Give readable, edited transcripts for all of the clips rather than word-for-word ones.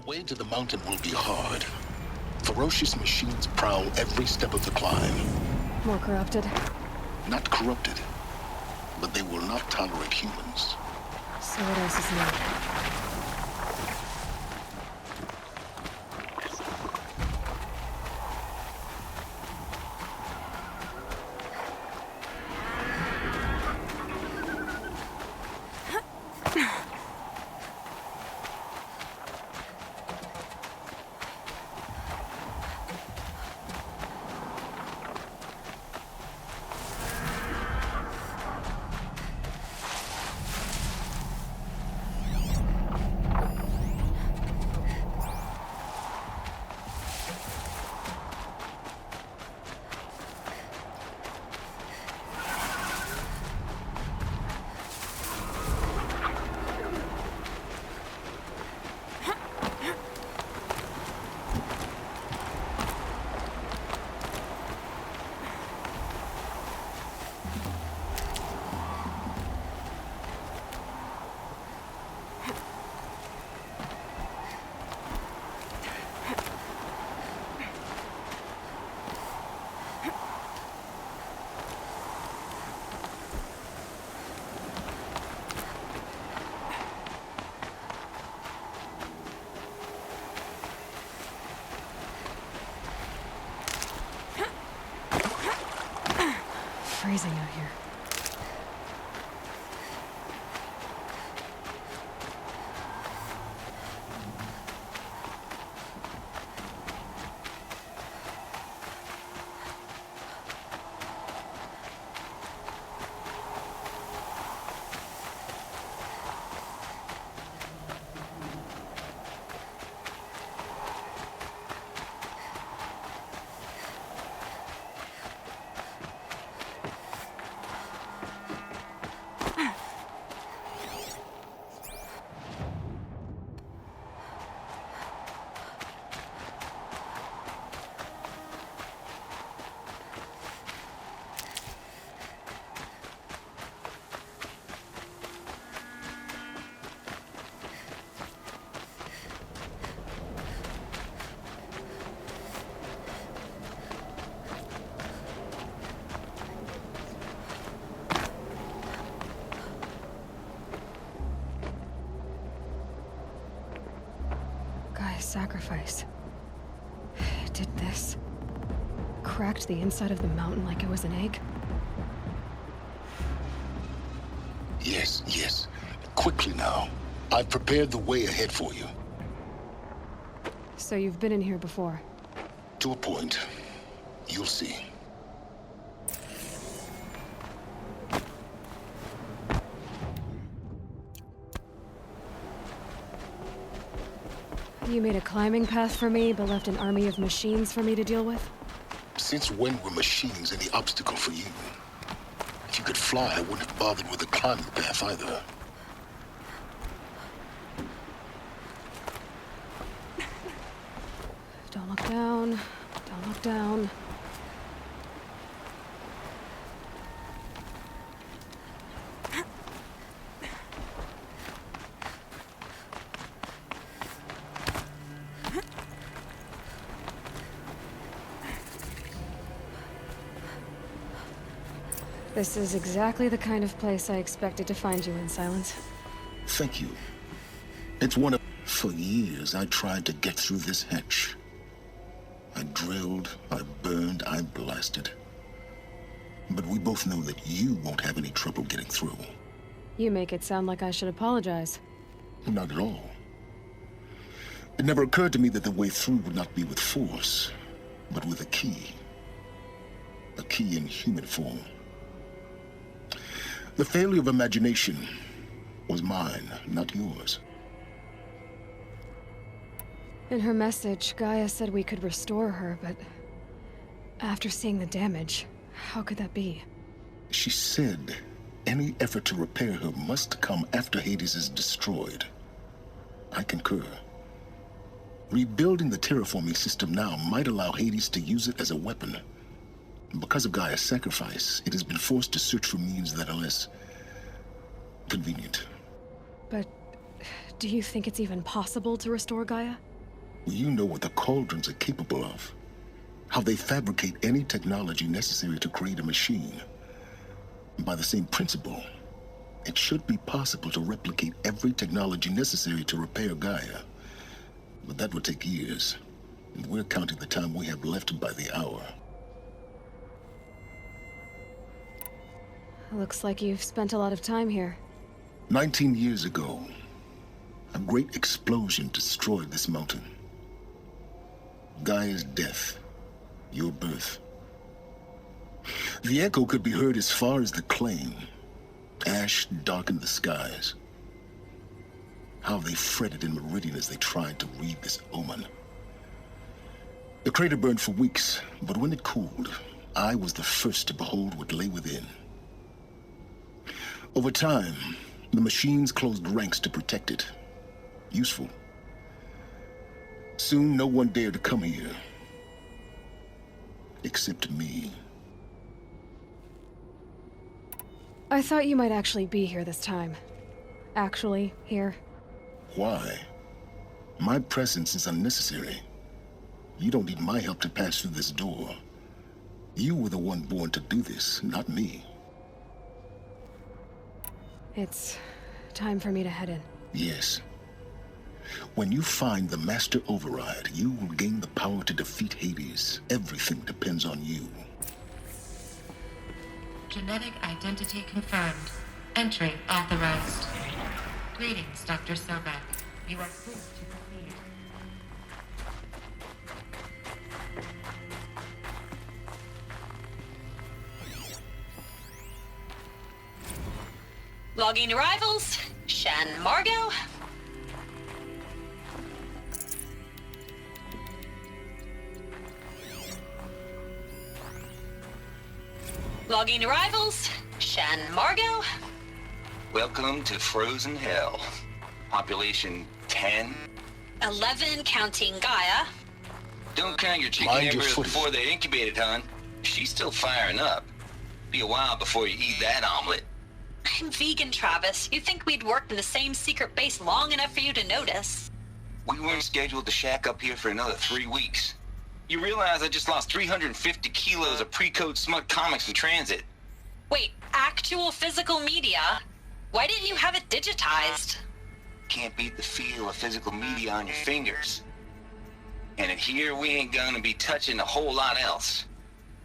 way to the mountain will be hard. Ferocious machines prowl every step of the climb. More corrupted? Not corrupted, but they will not tolerate humans. So what else is new? Freezing out here. Sacrifice. It did this. Cracked the inside of the mountain like it was an egg. Yes, yes. Quickly now. I've prepared the way ahead for you. So you've been in here before? To a point. You'll see. You made a climbing path for me, but left an army of machines for me to deal with? Since when were machines any obstacle for you? If you could fly, I wouldn't have bothered with a climbing path either. Don't look down. Don't look down. This is exactly the kind of place I expected to find you in, Silence. Thank you. It's one of... For years, I tried to get through this hatch. I drilled, I burned, I blasted. But we both know that you won't have any trouble getting through. You make it sound like I should apologize. Not at all. It never occurred to me that the way through would not be with force, but with a key. A key in human form. The failure of imagination was mine, not yours. In her message, Gaia said we could restore her, but after seeing the damage, how could that be? She said any effort to repair her must come after Hades is destroyed. I concur. Rebuilding the terraforming system now might allow Hades to use it as a weapon. Because of Gaia's sacrifice, it has been forced to search for means that are less convenient. But do you think it's even possible to restore Gaia? You know what the Cauldrons are capable of. How they fabricate any technology necessary to create a machine. By the same principle, it should be possible to replicate every technology necessary to repair Gaia. But that would take years, and we're counting the time we have left by the hour. Looks like you've spent a lot of time here. 19 years ago, a great explosion destroyed this mountain. Gaia's death, your birth. The echo could be heard as far as the Claim. Ash darkened the skies. How they fretted in Meridian as they tried to read this omen. The crater burned for weeks, but when it cooled, I was the first to behold what lay within. Over time, the machines closed ranks to protect it. Useful. Soon, no one dared to come here. Except me. I thought you might actually be here this time. Actually, here. Why? My presence is unnecessary. You don't need my help to pass through this door. You were the one born to do this, not me. It's time for me to head in. Yes. When you find the Master Override, you will gain the power to defeat Hades. Everything depends on you. Genetic identity confirmed. Entry authorized. Greetings, Dr. Sobek. You are clear to proceed. Logging arrivals. Shen Margot. Logging arrivals. Shen Margot. Welcome to Frozen Hell. Population 10. 11 counting Gaia. Don't count your chicken Mind your embryos footing. before they're incubated, hon. She's still firing up. Be a while before you eat that omelet. I'm vegan, Travis. You'd think we'd worked in the same secret base long enough for you to notice. We weren't scheduled to shack up here for another 3 weeks. You realize I just lost 350 kilos of pre-code smut comics in transit. Wait, actual physical media? Why didn't you have it digitized? Can't beat the feel of physical media on your fingers. And in here, we ain't gonna be touching a whole lot else.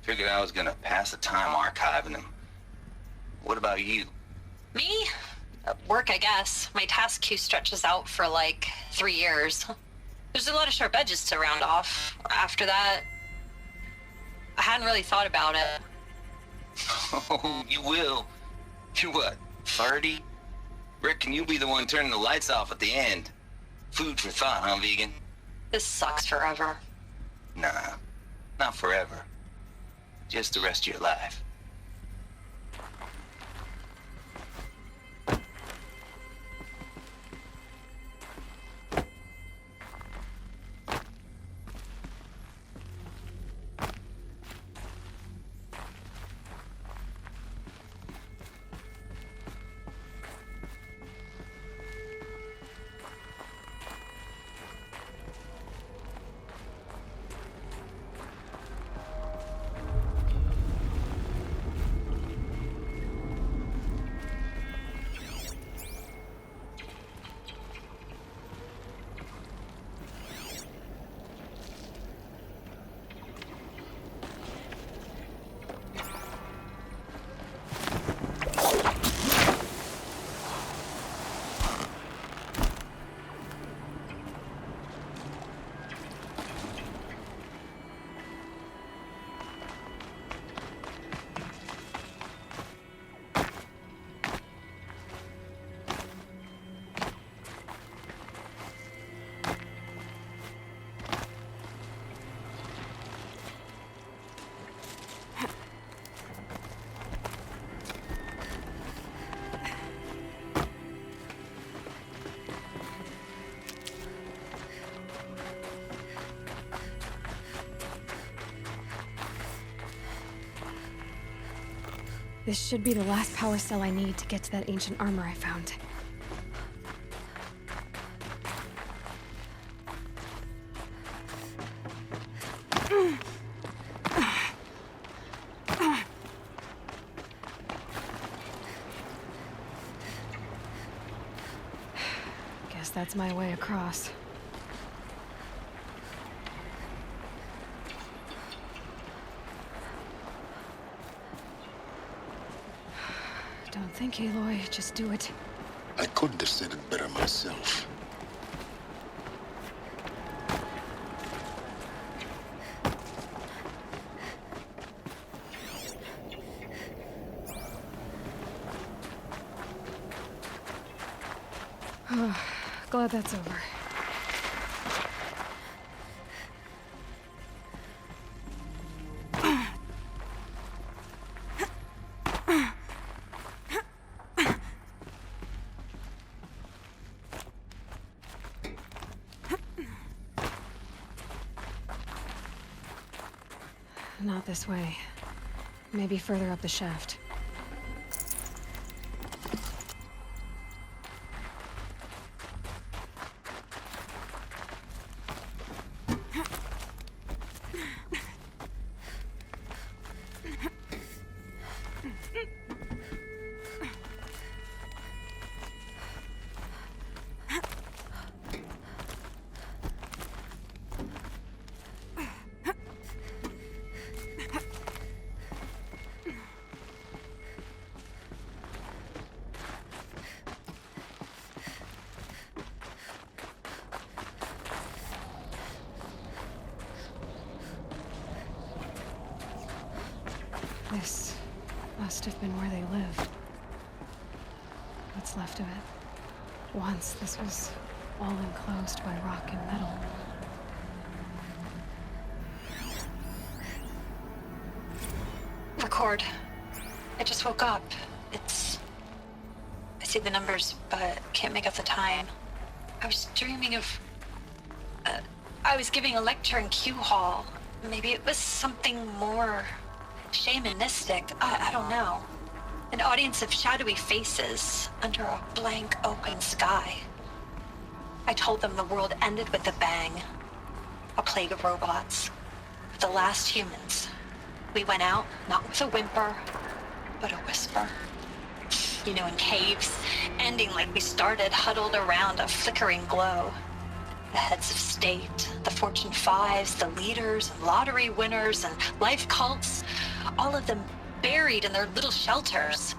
Figured I was gonna pass the time archiving them. What about you? Me? Work, I guess. My task queue stretches out for like 3 years. There's a lot of sharp edges to round off. After that, I hadn't really thought about it. Oh, you will. You're what, 30? Reckon you'll be the one turning the lights off at the end. Food for thought, huh, vegan? This sucks forever. Nah, not forever. Just the rest of your life. This should be the last power cell I need to get to that ancient armor I found. Guess that's my way across. Don't think, Aloy. Just do it. I couldn't have said it better myself. Glad that's over. Not this way. Maybe further up the shaft. This must have been where they lived. What's left of it. Once this was all enclosed by rock and metal. Record. I just woke up. I see the numbers, but can't make out the time. I was dreaming of... I was giving a lecture in Q Hall. Maybe it was something more shamanistic. I don't know. An audience of shadowy faces under a blank open sky. I told them the world ended with a bang. A plague of robots. The last humans. We went out, not with a whimper, but a whisper. You know, in caves, ending like we started, huddled around a flickering glow. The heads of state, the Fortune 5s, the leaders, and lottery winners, and life cults, all of them buried in their little shelters.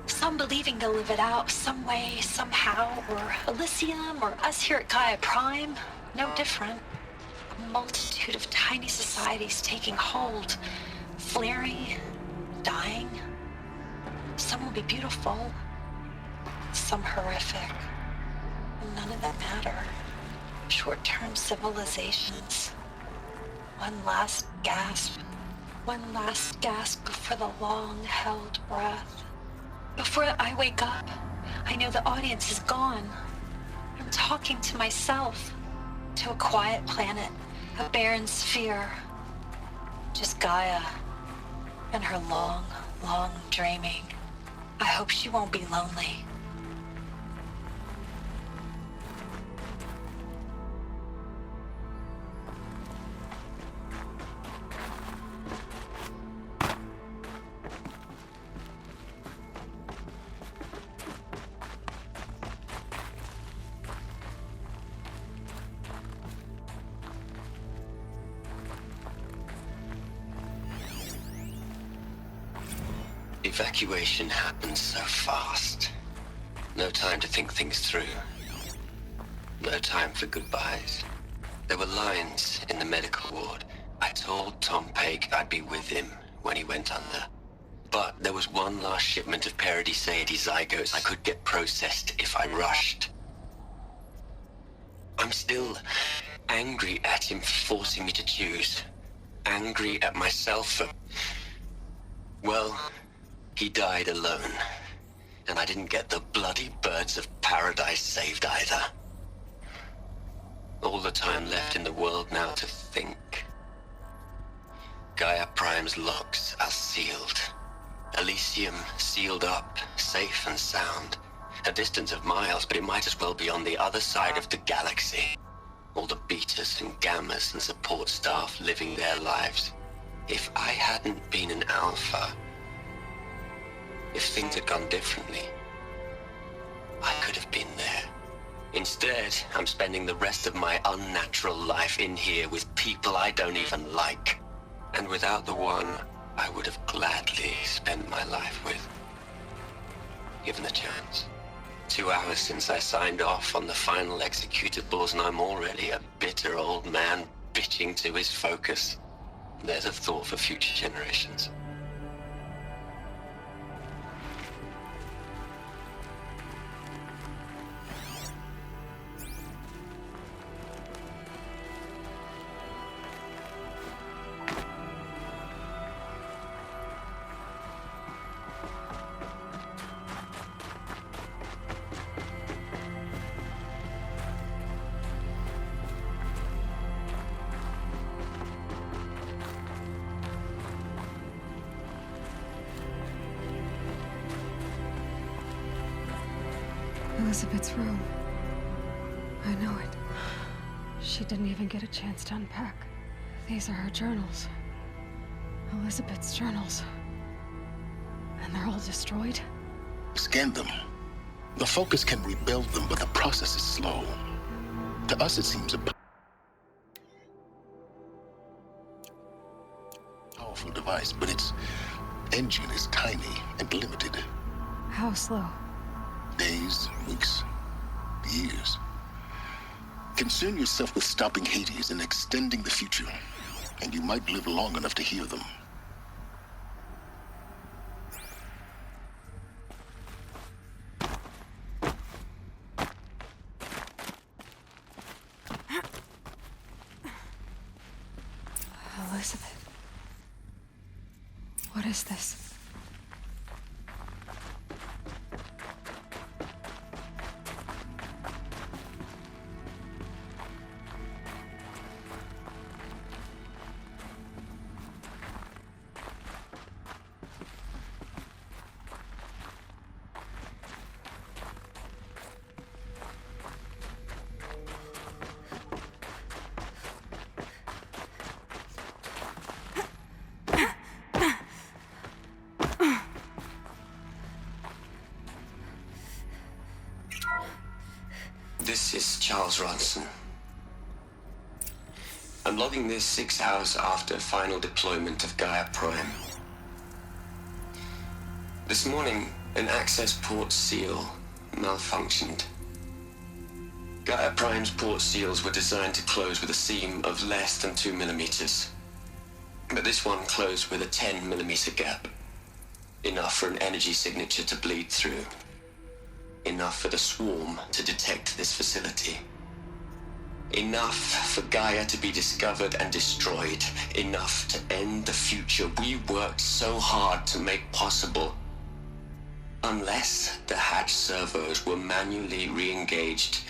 Some believing they'll live it out some way, somehow, or Elysium, or us here at Gaia Prime, no different. A multitude of tiny societies taking hold, flaring, dying. Some will be beautiful, some horrific, and none of them matter. Short-term civilizations. One last gasp before the long-held breath. Before I wake up, I know the audience is gone. I'm talking to myself, to a quiet planet, a barren sphere. Just Gaia and her long, long dreaming. I hope she won't be lonely. Evacuation happened so fast. No time to think things through. No time for goodbyes. There were lines in the medical ward. I told Tom Peg I'd be with him when he went under. But there was one last shipment of Paradiseidae zygotes I could get processed if I rushed. I'm still angry at him for forcing me to choose. Angry at myself for... well... he died alone, and I didn't get the bloody birds of paradise saved either. All the time left in the world now to think. Gaia Prime's locks are sealed. Elysium sealed up, safe and sound. A distance of miles, but it might as well be on the other side of the galaxy. All the betas and gammas and support staff living their lives. If I hadn't been an alpha... if things had gone differently, I could have been there, Instead, I'm spending the rest of my unnatural life in here with people I don't even like. And without the one I would have gladly spent my life with. Given the chance. 2 hours since I signed off on the final executables, and I'm already a bitter old man bitching to his focus. There's a thought for future generations. Elizabeth's room. I know it. She didn't even get a chance to unpack. These are her journals. Elizabeth's journals. And they're all destroyed? Scan them. The Focus can rebuild them, but the process is slow. To us, it seems a powerful device, but its engine is tiny and limited. How slow? Days, weeks, years. Concern yourself with stopping Hades and extending the future, and you might live long enough to hear them. Elizabeth. What is this? This is Charles Ronson. I'm logging this 6 hours after final deployment of Gaia Prime. This morning, an access port seal malfunctioned. Gaia Prime's port seals were designed to close with a seam of less than 2 millimeters. But this one closed with a 10 millimeter gap. Enough for an energy signature to bleed through. Enough for the swarm to detect this facility. Enough for Gaia to be discovered and destroyed. Enough to end the future we worked so hard to make possible. Unless the hatch servos were manually re-engaged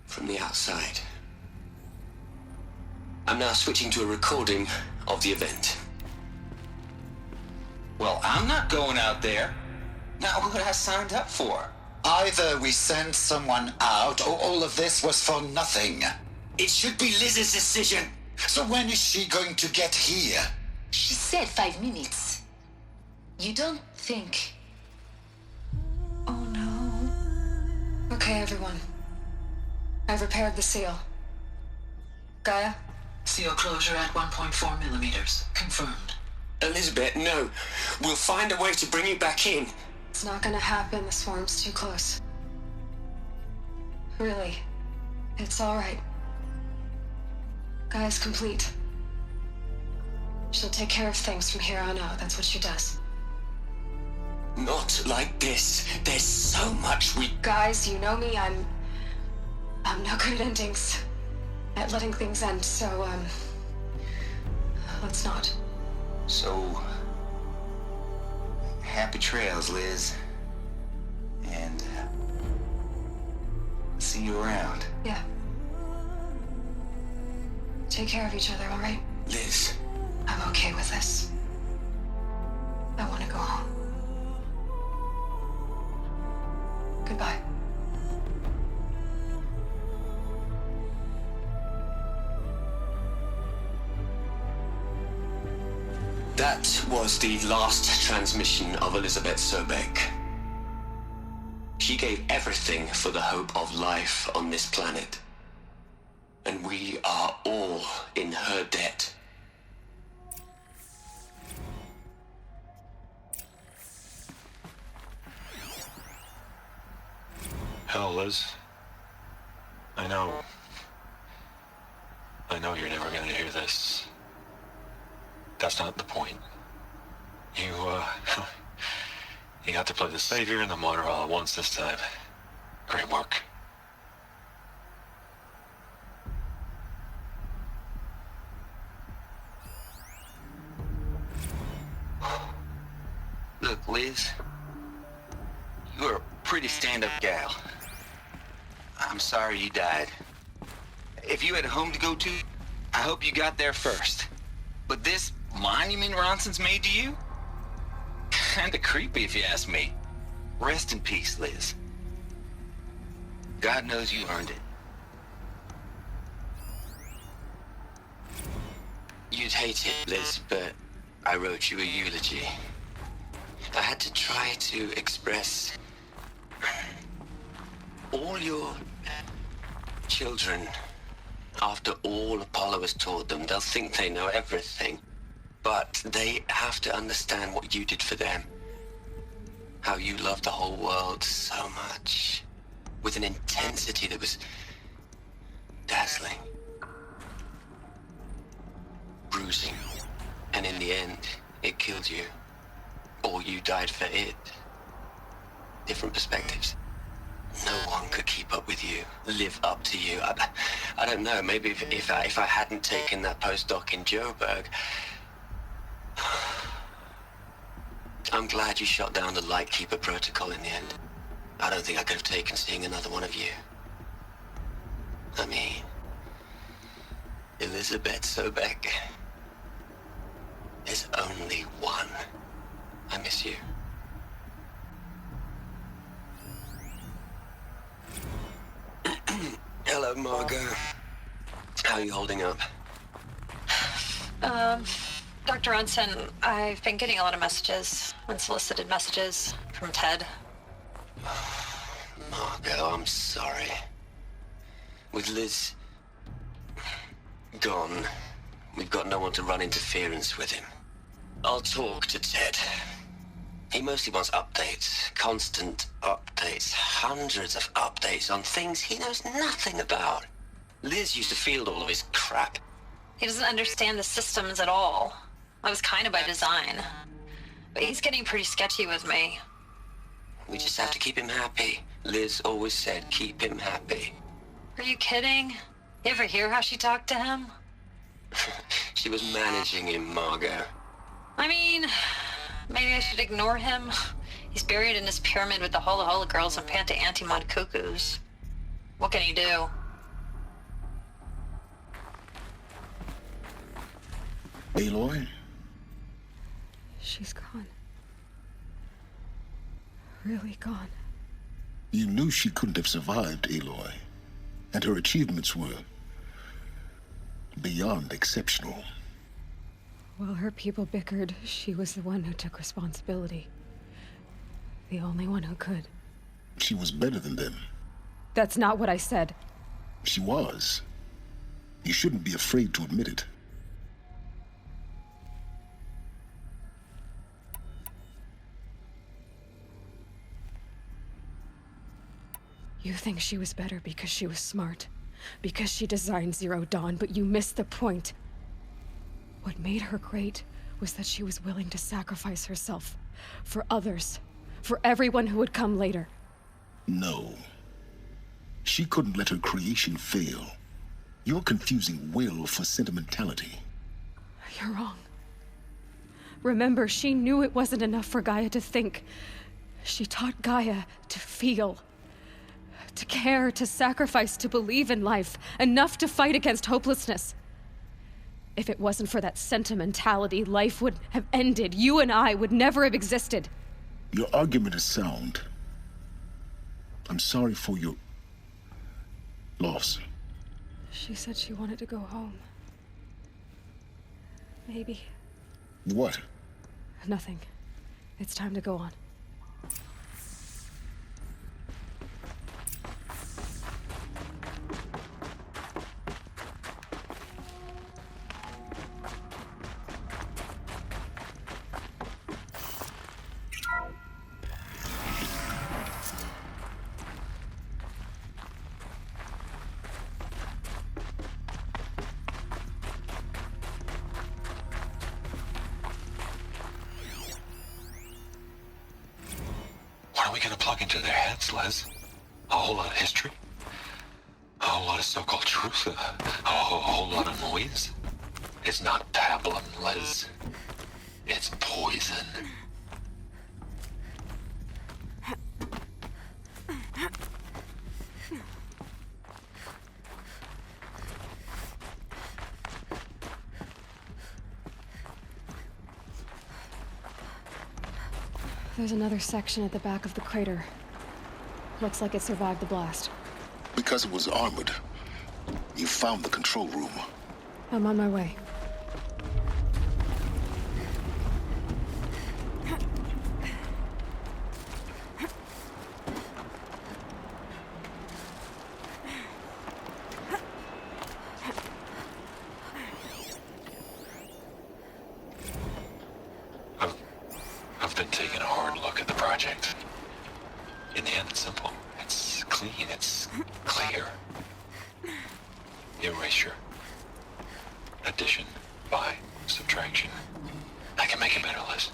from the outside. I'm now switching to a recording of the event. Well, I'm not going out there. Not what I signed up for. Either we send someone out, or all of this was for nothing. It should be Liz's decision. So when is she going to get here? She said 5 minutes. You don't think... Oh no. Okay, everyone. I've repaired the seal. Gaia? Seal closure at 1.4 millimeters. Confirmed. Elizabeth, no. We'll find a way to bring you back in. It's not gonna happen. The swarm's too close. Really. It's alright. Gaia's complete. She'll take care of things from here on out. That's what she does. Not like this. There's so much we... Guys, you know me. I'm no good at endings. At letting things end, so, let's not. So, happy trails, Liz. And see you around. Yeah. Take care of each other, all right? Liz. I'm okay with this. I want to go home. Goodbye. That was the last transmission of Elizabeth Sobeck. She gave everything for the hope of life on this planet. And we are all in her debt. Hell, Liz. I know you're never gonna hear this. That's not the point. You got to play the savior and the martyr all at once this time. Great work. Look, Liz, you're a pretty stand-up gal. I'm sorry you died. If you had a home to go to, I hope you got there first. But this monument Ronson's made to you? Kinda creepy if you ask me. Rest in peace, Liz. God knows you earned it. You'd hate it, Liz, but I wrote you a eulogy. I had to try to express all your children. After all Apollo has taught them, they'll think they know everything. But they have to understand what you did for them. How you loved the whole world so much. With an intensity that was dazzling. Bruising. And in the end, it killed you. Or you died for it. Different perspectives. No one could keep up with you, live up to you. I don't know, maybe if I hadn't taken that postdoc in Joburg. I'm glad you shot down the Lightkeeper protocol in the end. I don't think I could have taken seeing another one of you. I mean, Elizabeth Sobek. There's only one. I miss you. Hello, Margot. How are you holding up? Dr. Ronson, I've been getting a lot of messages, unsolicited messages from Ted. Margot, I'm sorry. With Liz gone, we've got no one to run interference with him. I'll talk to Ted. He mostly wants updates, constant updates, hundreds of updates on things he knows nothing about. Liz used to field all of his crap. He doesn't understand the systems at all. That was kind of by design. But he's getting pretty sketchy with me. We just have to keep him happy. Liz always said, keep him happy. Are you kidding? You ever hear how she talked to him? She was managing him, Margot. I mean, maybe I should ignore him. He's buried in his pyramid with the Hola Hola girls and Panta Antimod cuckoos. What can he do? Aloy? She's gone. Really gone. You knew she couldn't have survived, Aloy. And her achievements were beyond exceptional. While her people bickered, she was the one who took responsibility. The only one who could. She was better than them. That's not what I said. She was. You shouldn't be afraid to admit it. You think she was better because she was smart, because she designed Zero Dawn, but you missed the point. What made her great was that she was willing to sacrifice herself for others, for everyone who would come later. No. She couldn't let her creation fail. You're confusing will for sentimentality. You're wrong. Remember, she knew it wasn't enough for Gaia to think. She taught Gaia to feel. To care, to sacrifice, to believe in life, enough to fight against hopelessness. If it wasn't for that sentimentality, life would have ended. You and I would never have existed. Your argument is sound. I'm sorry for your loss. She said she wanted to go home. Maybe. What? Nothing. It's time to go on. we gonna plug into their heads, Les? A whole lot of history? A whole lot of so-called truth? A whole lot of noise? It's not pablum, Les. It's poison. There's another section at the back of the crater. Looks like it survived the blast. Because it was armored, you found the control room. I'm on my way. I've been taking a hard look at the project. In the end, it's simple. It's clean. It's clear. Erasure. Addition. By. Subtraction. I can make a better list.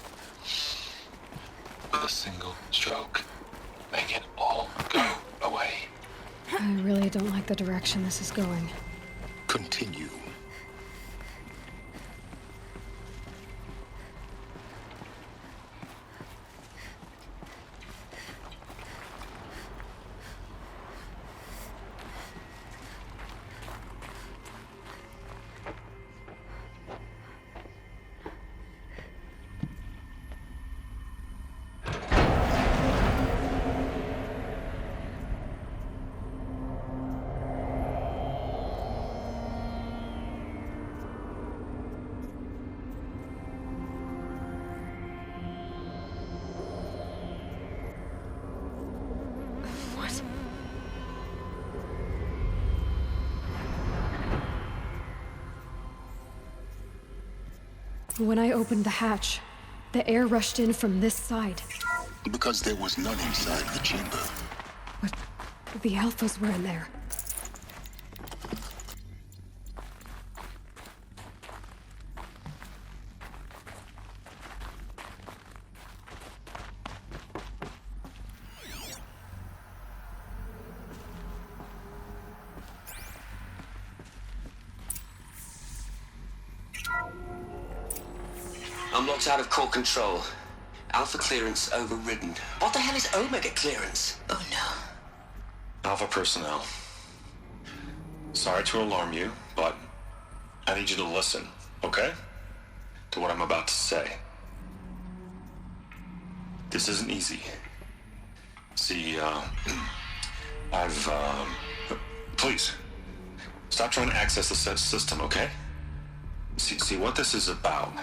With a single stroke. Make it all go away. I really don't like the direction this is going. Continue. When I opened the hatch, the air rushed in from this side. Because there was none inside the chamber. But the Alphas were in there. I'm locked out of core control. Alpha clearance overridden. What the hell is Omega clearance? Oh no. Alpha personnel. Sorry to alarm you, but I need you to listen, okay? To what I'm about to say. This isn't easy. See, please, stop trying to access the said system, okay? See, what this is about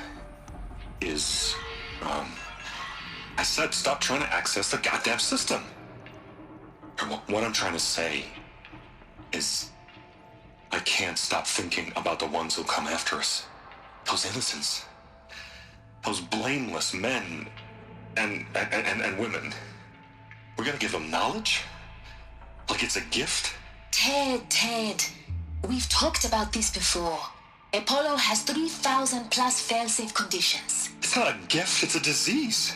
is, I said stop trying to access the goddamn system. What I'm trying to say is I can't stop thinking about the ones who come after us. Those innocents. Those blameless men and women. We're gonna give them knowledge? Like it's a gift? Ted. We've talked about this before. Apollo has 3,000 plus fail-safe conditions. It's not a gift, it's a disease.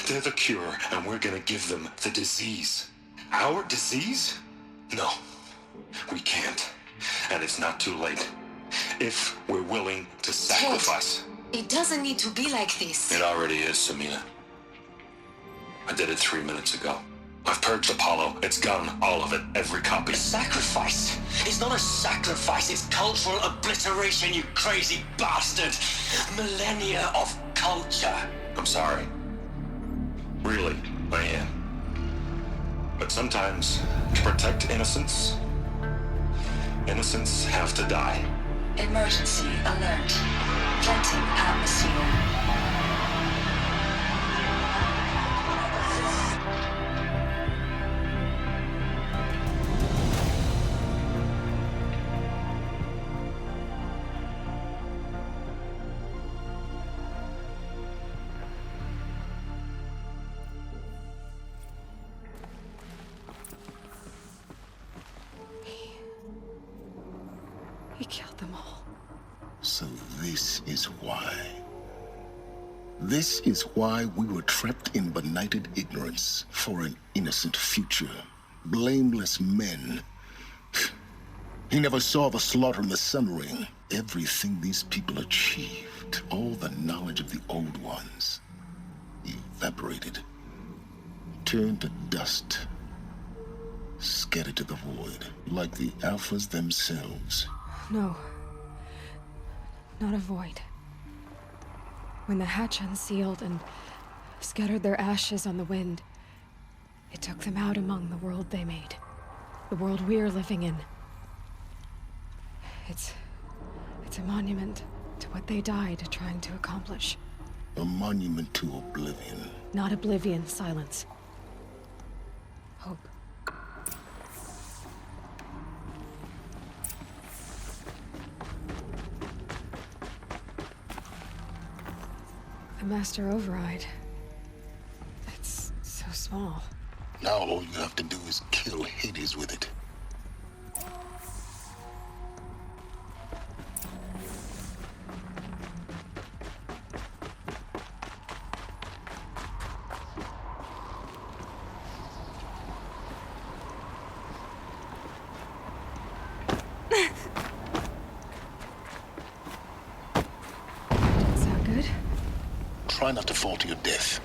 They're the cure, and we're gonna give them the disease. Our disease? No, we can't. And it's not too late. If we're willing to sacrifice. Ted, it doesn't need to be like this. It already is, Samina. I did it 3 minutes ago. I've purged Apollo. It's gone, all of it, every copy. A sacrifice? It's not a sacrifice, it's cultural obliteration, you crazy bastard! Millennia of culture. I'm sorry. Really, I am. But sometimes, to protect innocence, innocents have to die. Emergency alert. Venting atmosphere. He killed them all. So this is why. This is why we were trapped in benighted ignorance for an innocent future. Blameless men. He never saw the slaughter in the Sun Ring. Everything these people achieved, all the knowledge of the old ones, evaporated, turned to dust, scattered to the void, like the Alphas themselves. No. Not a void. When the hatch unsealed and scattered their ashes on the wind, it took them out among the world they made. The world we're living in. It's a monument to what they died trying to accomplish. A monument to oblivion. Not oblivion, Silence. Hope. The Master Override. It's so small. Now all you have to do is kill Hades with it. Sound good? Try not to fall to your death.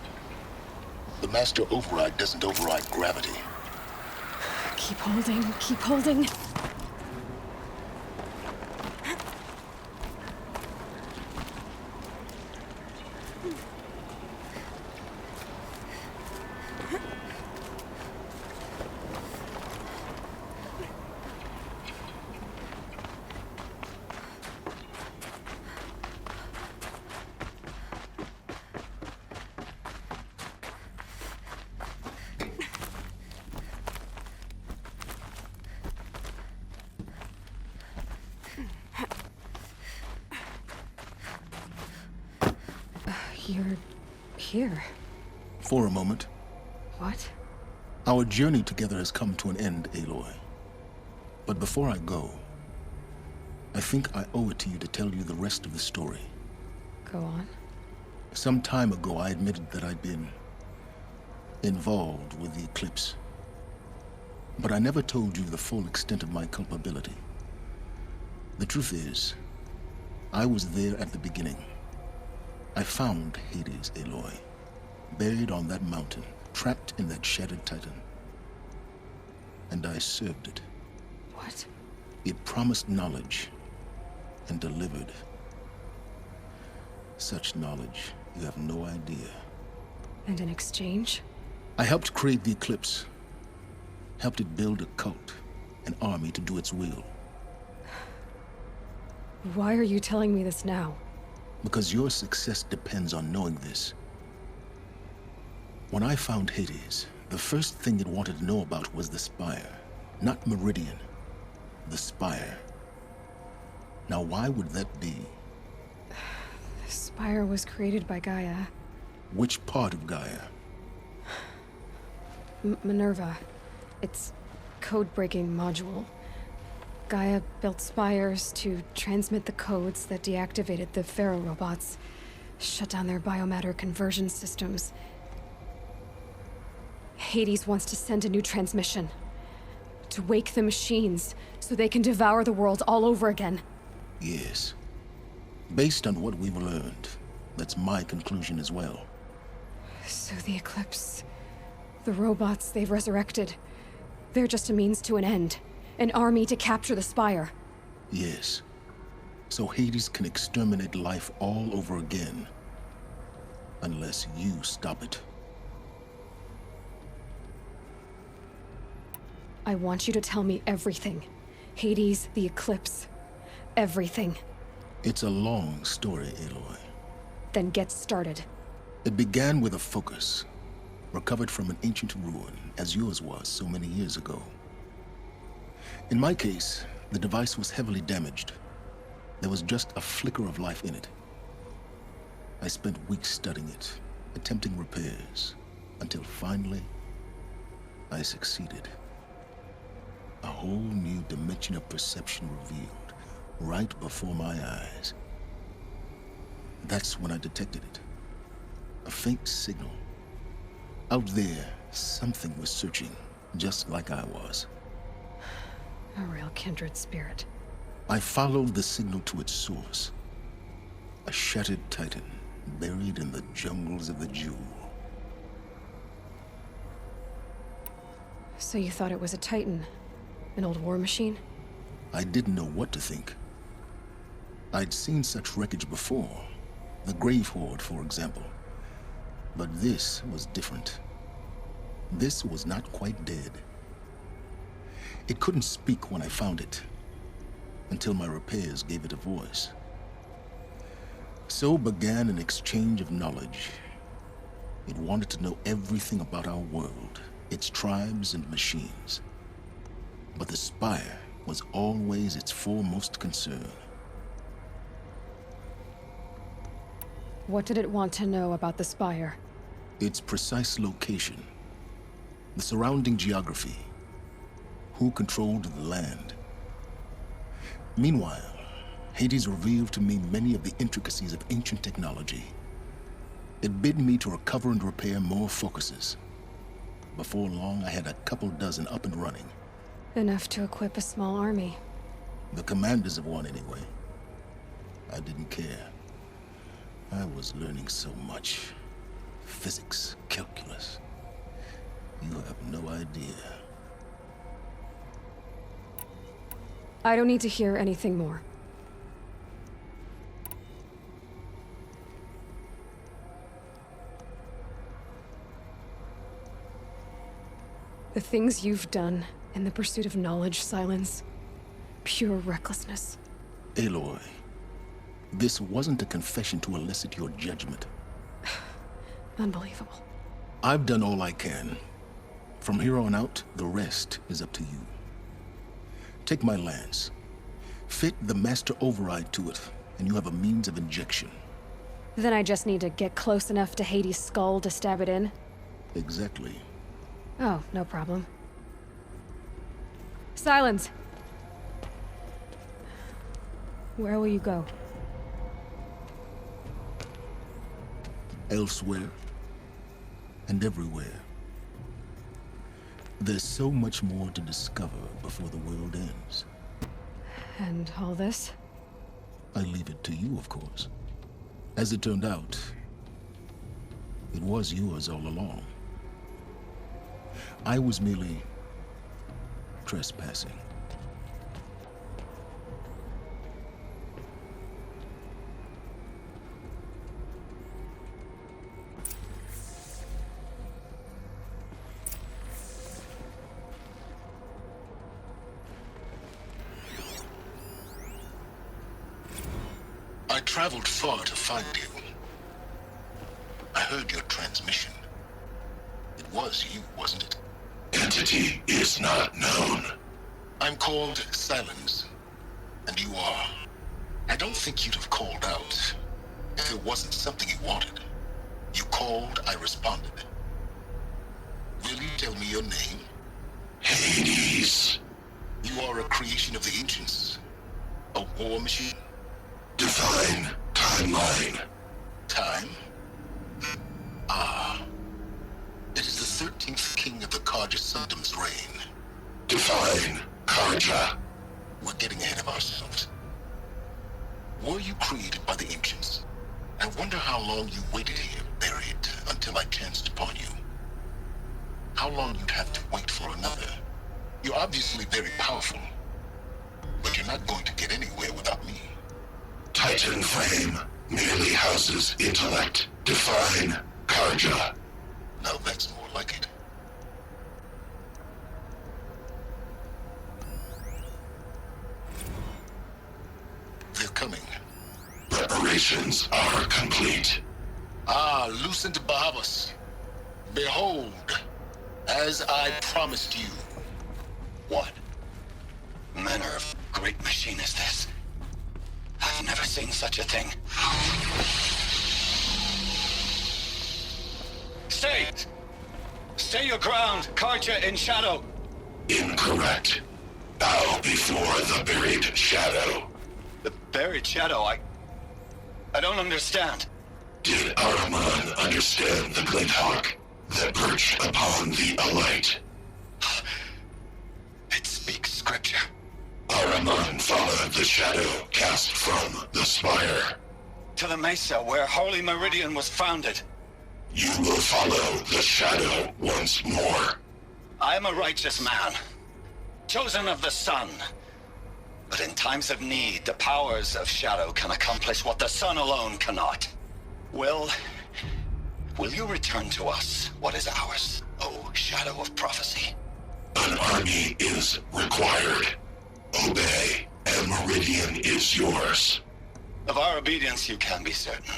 The Master Override doesn't override gravity. Keep holding, keep holding. You're here. For a moment. What? Our journey together has come to an end, Aloy. But before I go, I think I owe it to you to tell you the rest of the story. Go on. Some time ago, I admitted that I'd been involved with the Eclipse. But I never told you the full extent of my culpability. The truth is, I was there at the beginning. I found Hades, Aloy, buried on that mountain, trapped in that shattered titan. And I served it. What? It promised knowledge and delivered. Such knowledge, you have no idea. And in exchange? I helped create the Eclipse. Helped it build a cult, an army to do its will. Why are you telling me this now? Because your success depends on knowing this. When I found Hades, the first thing it wanted to know about was the Spire. Not Meridian. The Spire. Now why would that be? The Spire was created by Gaia. Which part of Gaia? Minerva. Its code-breaking module. Gaia built spires to transmit the codes that deactivated the Pharaoh robots, shut down their biomatter conversion systems. Hades wants to send a new transmission. To wake the machines, so they can devour the world all over again. Yes. Based on what we've learned, that's my conclusion as well. So the Eclipse, the robots they've resurrected, they're just a means to an end. An army to capture the Spire. Yes. So Hades can exterminate life all over again. Unless you stop it. I want you to tell me everything. Hades, the Eclipse. Everything. It's a long story, Aloy. Then get started. It began with a focus. Recovered from an ancient ruin, as yours was so many years ago. In my case, the device was heavily damaged. There was just a flicker of life in it. I spent weeks studying it, attempting repairs, until finally, I succeeded. A whole new dimension of perception revealed, right before my eyes. That's when I detected it. A faint signal. Out there, something was searching, just like I was. A real kindred spirit. I followed the signal to its source. A shattered titan, buried in the jungles of the Jewel. So you thought it was a titan? An old war machine? I didn't know what to think. I'd seen such wreckage before. The Grave Horde, for example. But this was different. This was not quite dead. It couldn't speak when I found it, until my repairs gave it a voice. So began an exchange of knowledge. It wanted to know everything about our world, its tribes and machines. But the Spire was always its foremost concern. What did it want to know about the Spire? Its precise location, the surrounding geography, who controlled the land. Meanwhile, Hades revealed to me many of the intricacies of ancient technology. It bid me to recover and repair more focuses. Before long, I had a couple dozen up and running. Enough to equip a small army. The commanders of one, anyway. I didn't care. I was learning so much. Physics, calculus. You have no idea. I don't need to hear anything more. The things you've done in the pursuit of knowledge, Silence. Pure recklessness. Aloy, this wasn't a confession to elicit your judgment. Unbelievable. I've done all I can. From here on out, the rest is up to you. Take my lance. Fit the Master Override to it, and you have a means of injection. Then I just need to get close enough to Hades' skull to stab it in? Exactly. Oh, no problem. Silence! Where will you go? Elsewhere. And everywhere. There's so much more to discover before the world ends. And all this? I leave it to you, of course. As it turned out, it was yours all along. I was merely trespassing. I traveled far to find you. I heard your transmission. It was you, wasn't it? Entity is not known. I'm called Silence, and you are. I don't think you'd have called out if it wasn't something you wanted. You called, I responded. Will you tell me your name? Hades. You are a creation of the ancients. A war machine? Define timeline. Time? Ah. It is the 13th king of the Carja Sundom's reign. Define Carja. We're getting ahead of ourselves. Were you created by the ancients? I wonder how long you waited here, buried, until I chanced upon you. How long you'd have to wait for another. You're obviously very powerful, but you're not going to get anywhere without me. Titan frame merely houses intellect. Define Carja. Now that's more like it. They're coming. Preparations are complete. Ah, Lucent Bahavas. Behold, as I promised you. What manner of great machine is this? I've never seen such a thing. Stay! Stay your ground, Carja in shadow! Incorrect. Bow before the buried shadow. The buried shadow? I don't understand. Did Ahriman understand the glint hawk that perched upon the alight. It speaks scripture. Ahriman followed the shadow cast from the spire. To the mesa where Holy Meridian was founded. You will follow the shadow once more. I am a righteous man, chosen of the sun. But in times of need, the powers of shadow can accomplish what the sun alone cannot. Will you return to us what is ours, O Shadow of Prophecy? An army is required. Obey, and Meridian is yours. Of our obedience you can be certain.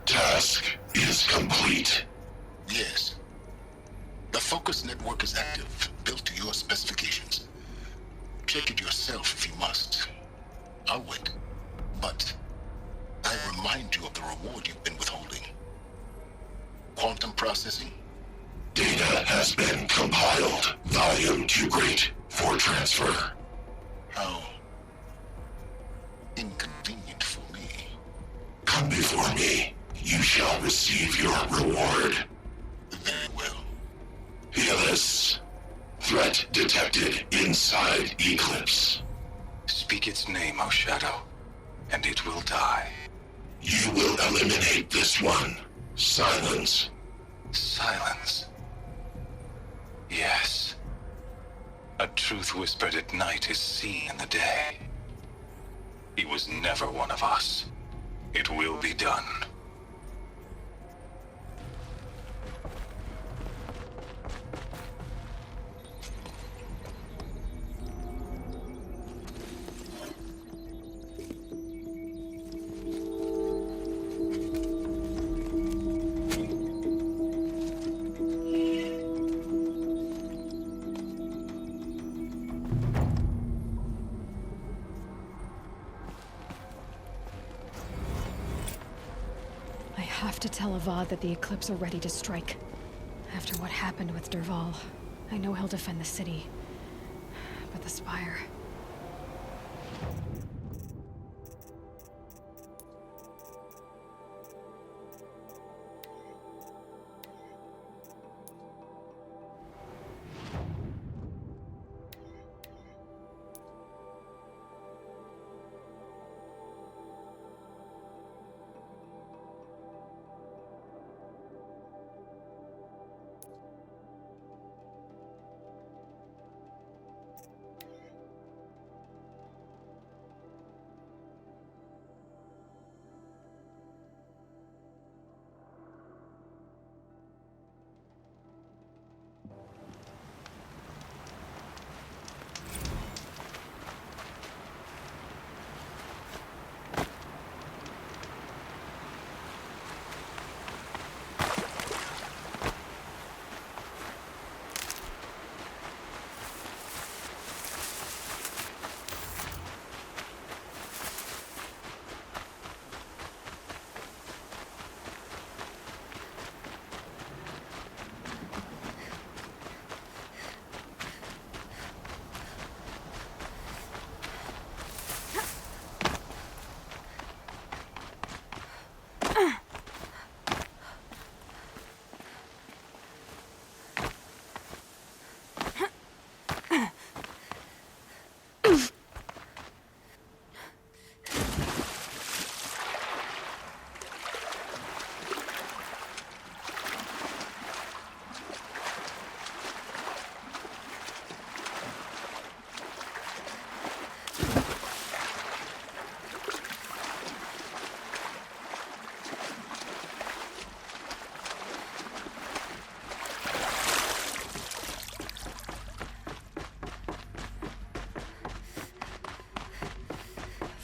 Task is complete. Yes. The Focus network is active, built to your specifications. Check it yourself if you must. I'll wait. But I remind you of the reward you've been withholding. Quantum processing. Data has been compiled. Volume too great for transfer. How inconvenient for me. Come before me. You shall receive your reward. Very well. Helis. Threat detected inside Eclipse. Speak its name, O Shadow, and it will die. You will eliminate this one. Silence. Silence. Yes. A truth whispered at night is seen in the day. He was never one of us. It will be done. I have to tell Avad that the Eclipse are ready to strike. After what happened with Dervahl, I know he'll defend the city. But the Spire...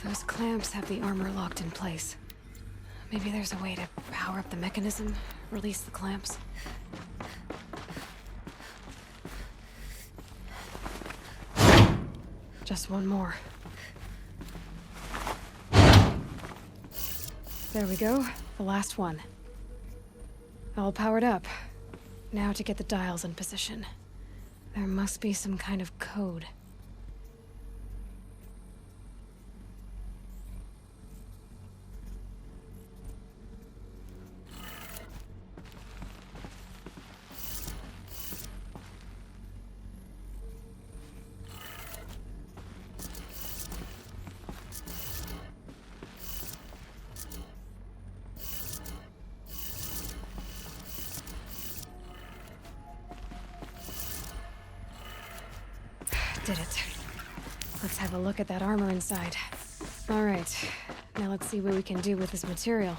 Those clamps have the armor locked in place. Maybe there's a way to power up the mechanism, release the clamps. Just one more. There we go, the last one. All powered up. Now to get the dials in position. There must be some kind of code. did it. Let's have a look at that armor inside. All right, now let's see what we can do with this material.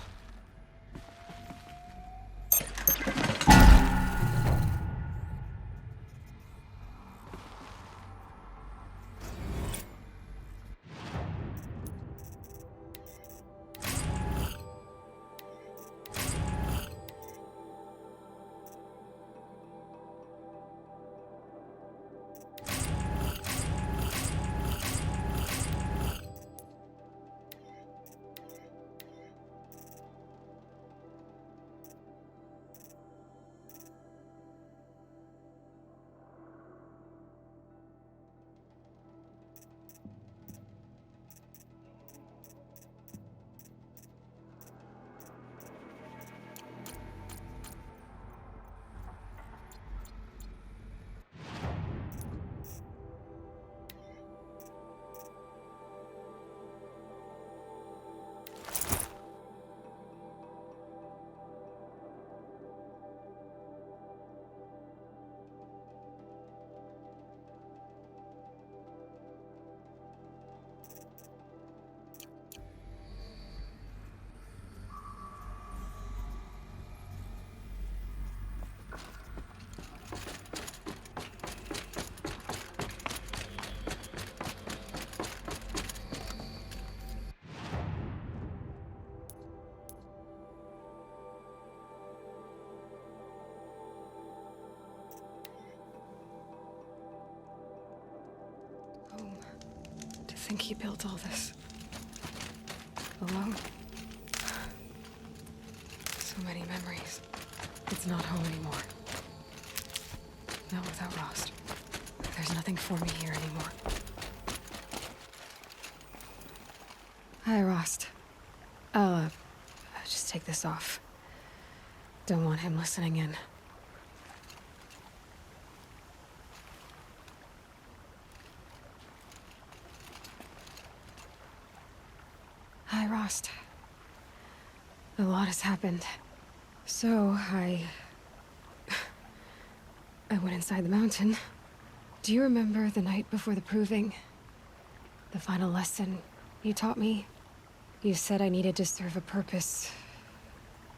To think he built all this alone. So many memories. It's not home anymore. Not without Rost. There's nothing for me here anymore. Hi, Rost. I'll just take this off. Don't want him listening in. Hi, Rost. A lot has happened. So, I went inside the mountain. Do you remember the night before the proving? The final lesson you taught me? You said I needed to serve a purpose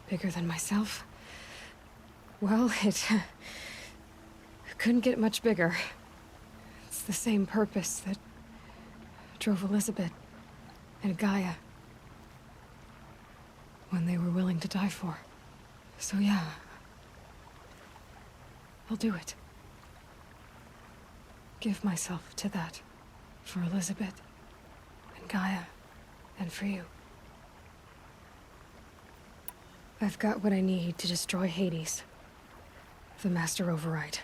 bigger than myself. Well, it couldn't get much bigger. It's the same purpose that drove Elizabeth and Gaia when they were willing to die for. So yeah, I'll do it. Give myself to that. For Elizabeth, and Gaia, and for you. I've got what I need to destroy Hades. The Master Override.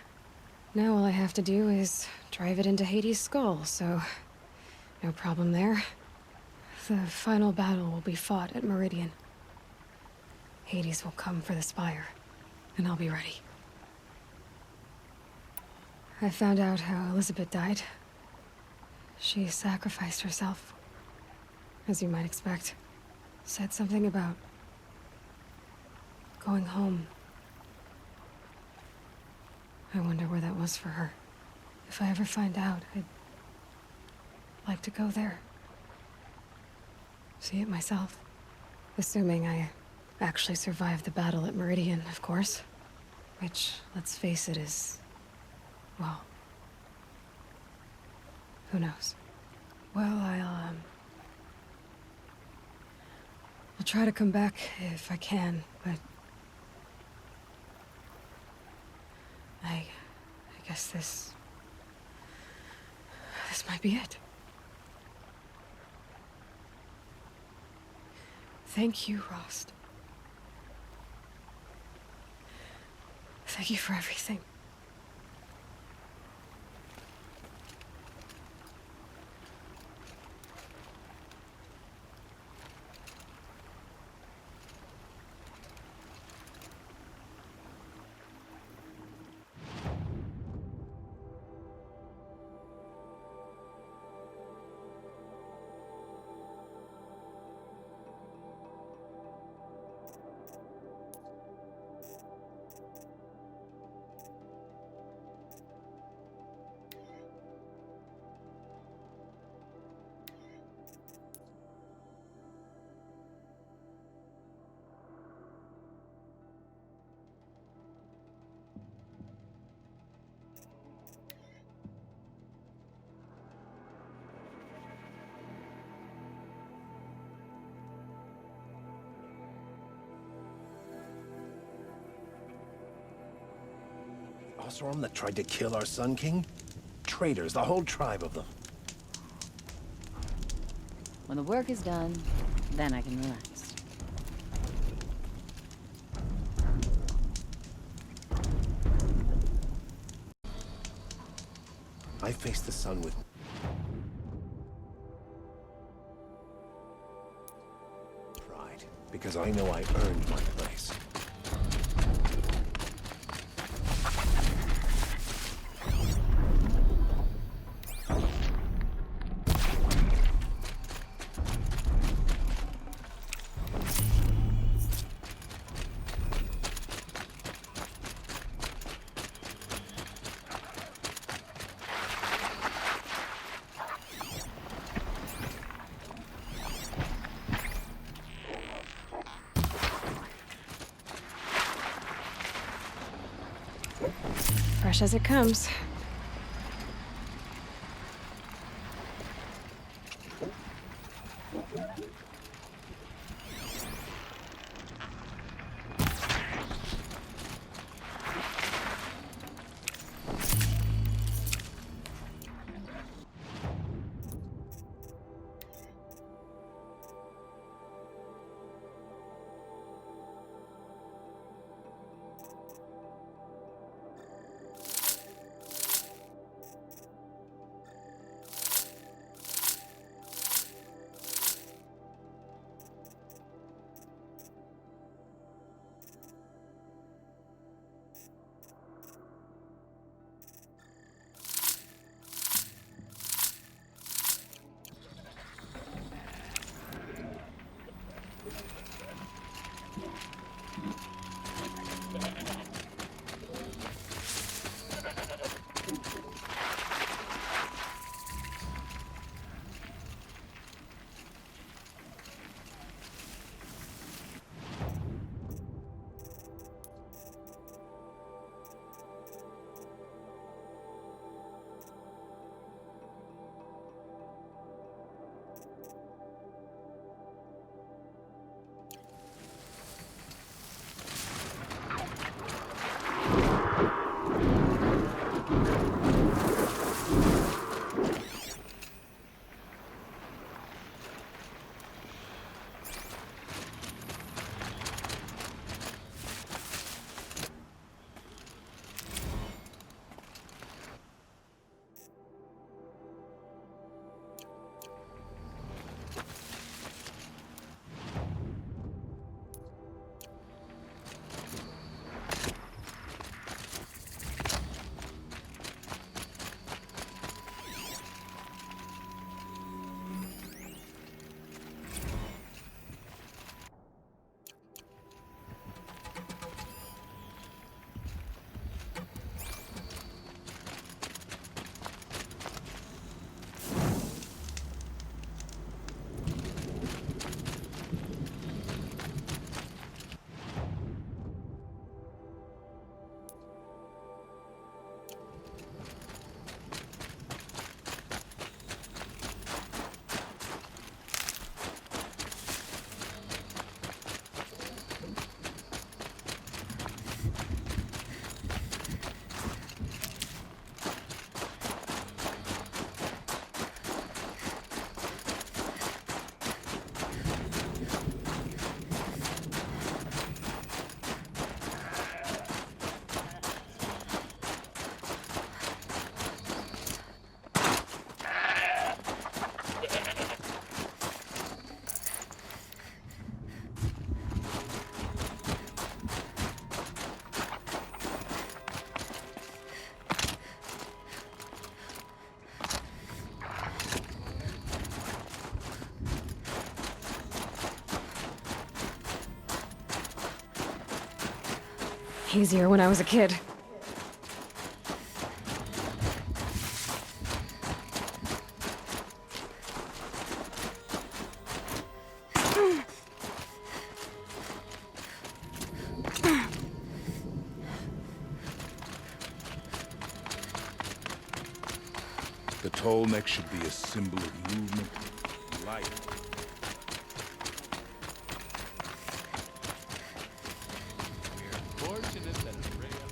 Now all I have to do is drive it into Hades' skull, so no problem there. The final battle will be fought at Meridian. Hades will come for the Spire, and I'll be ready. I found out how Elizabeth died. She sacrificed herself, as you might expect. Said something about going home. I wonder where that was for her. If I ever find out, I'd like to go there. See it myself. Assuming I actually survived the battle at Meridian, of course. Which, let's face it, is... well... who knows? Well, I'll try to come back if I can, but... I guess this might be it. Thank you, Rost. Thank you for everything. Oseram that tried to kill our Sun King? Traitors, the whole tribe of them. When the work is done, then I can relax. I face the sun with pride, because I know I earned my place. Fresh as it comes. Easier when I was a kid. The Tolmec should be a symbol of movement, life. We're fortunate that a ray of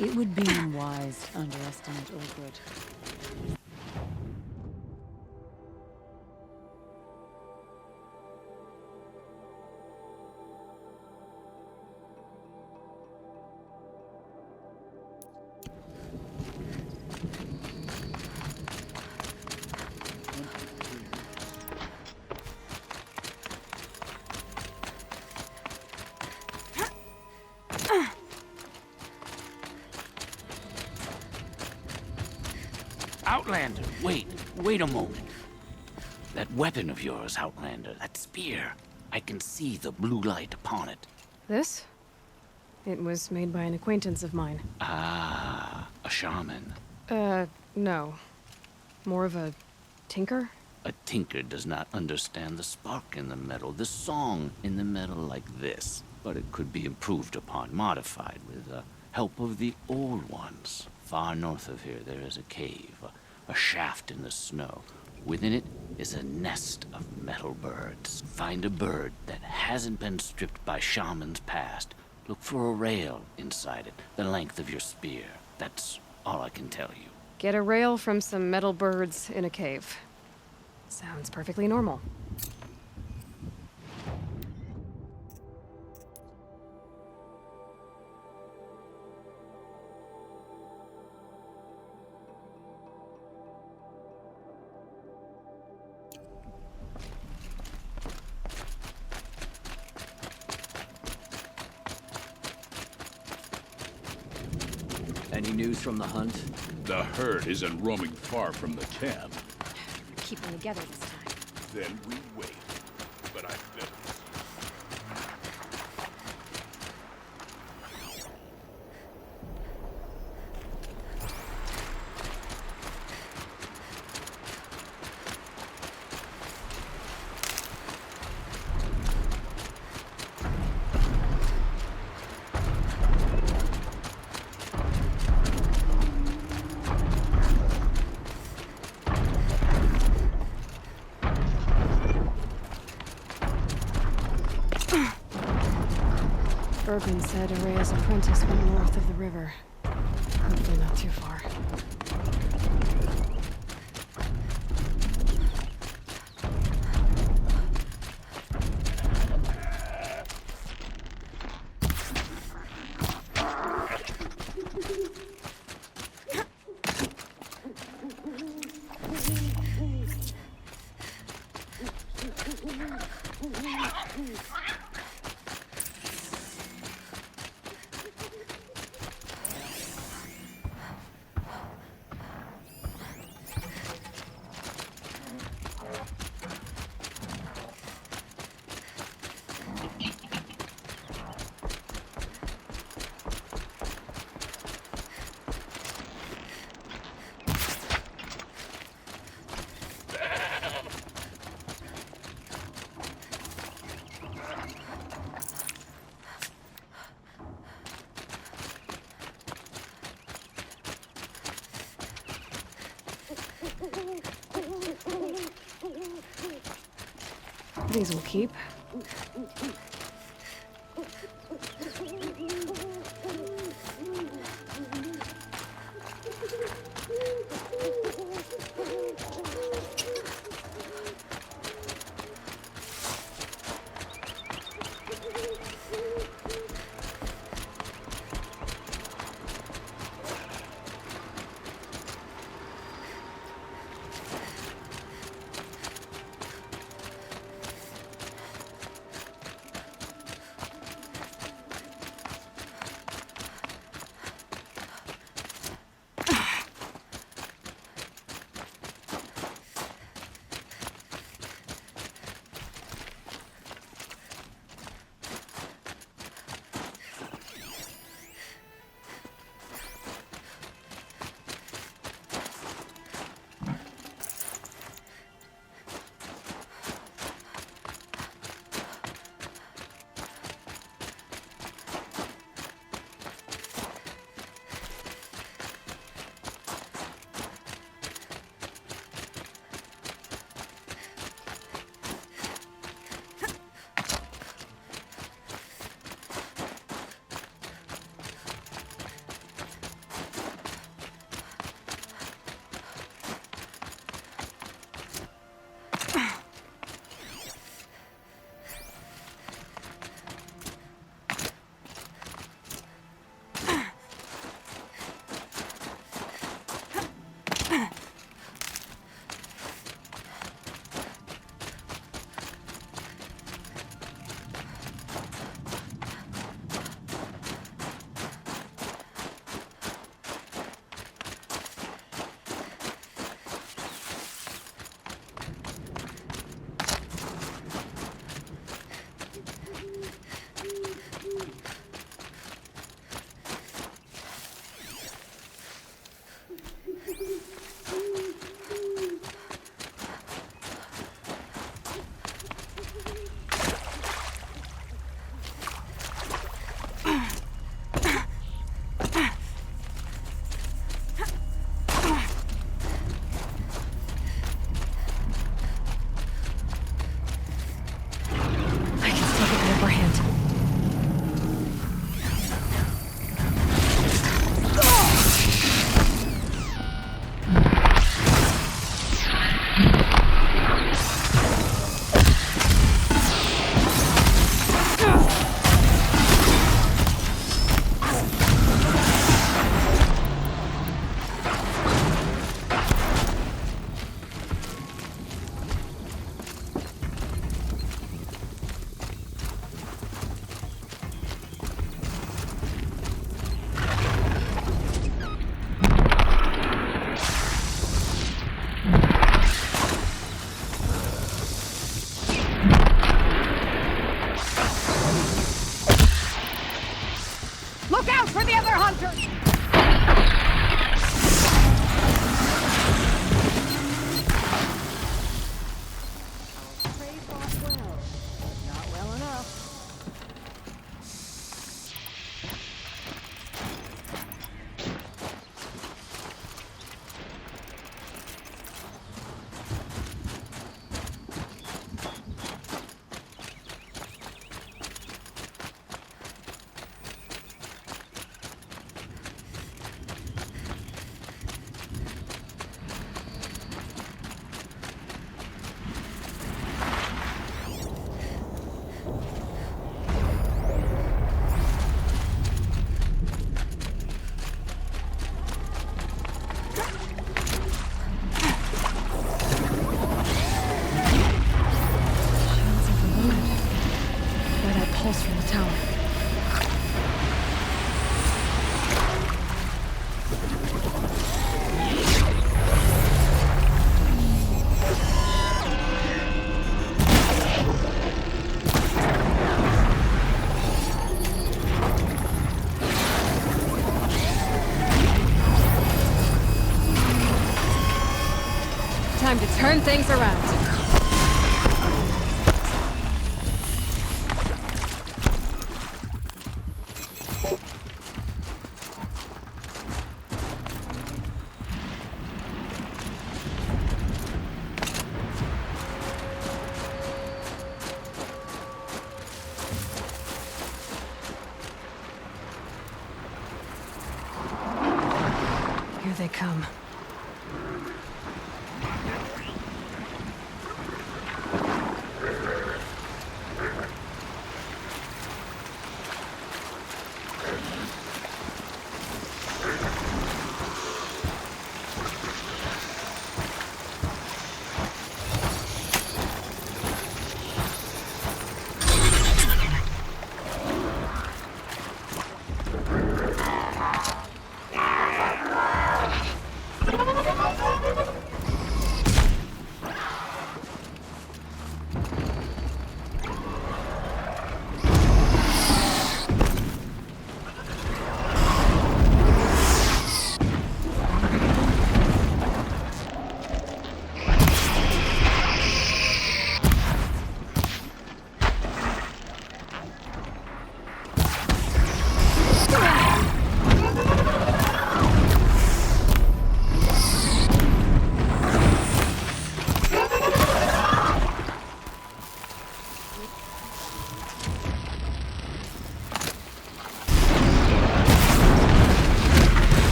It would be unwise to underestimate Urgrud. Outlander, wait a moment. That weapon of yours, Outlander, that spear. I can see the blue light upon it. This? It was made by an acquaintance of mine. Ah, a shaman. No. More of a tinker? A tinker does not understand the spark in the metal, the song in the metal like this. But it could be improved upon, modified with the help of the old ones. Far north of here, there is a cave, a shaft in the snow. Within it is a nest of metal birds. Find a bird that hasn't been stripped by shamans past. Look for a rail inside it, the length of your spear. That's all I can tell you. Get a rail from some metal birds in a cave. Sounds perfectly normal. Any news from the hunt? The herd isn't roaming far from the camp. Keep them together this time. Then we wait. But I bet... Bergman said Araya's apprentice went north of the river. Hopefully not too far. These will keep. out for the other hunter! Prey fought well, but not well enough. From the tower. Time to turn things around. Here they come.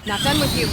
Not done with you.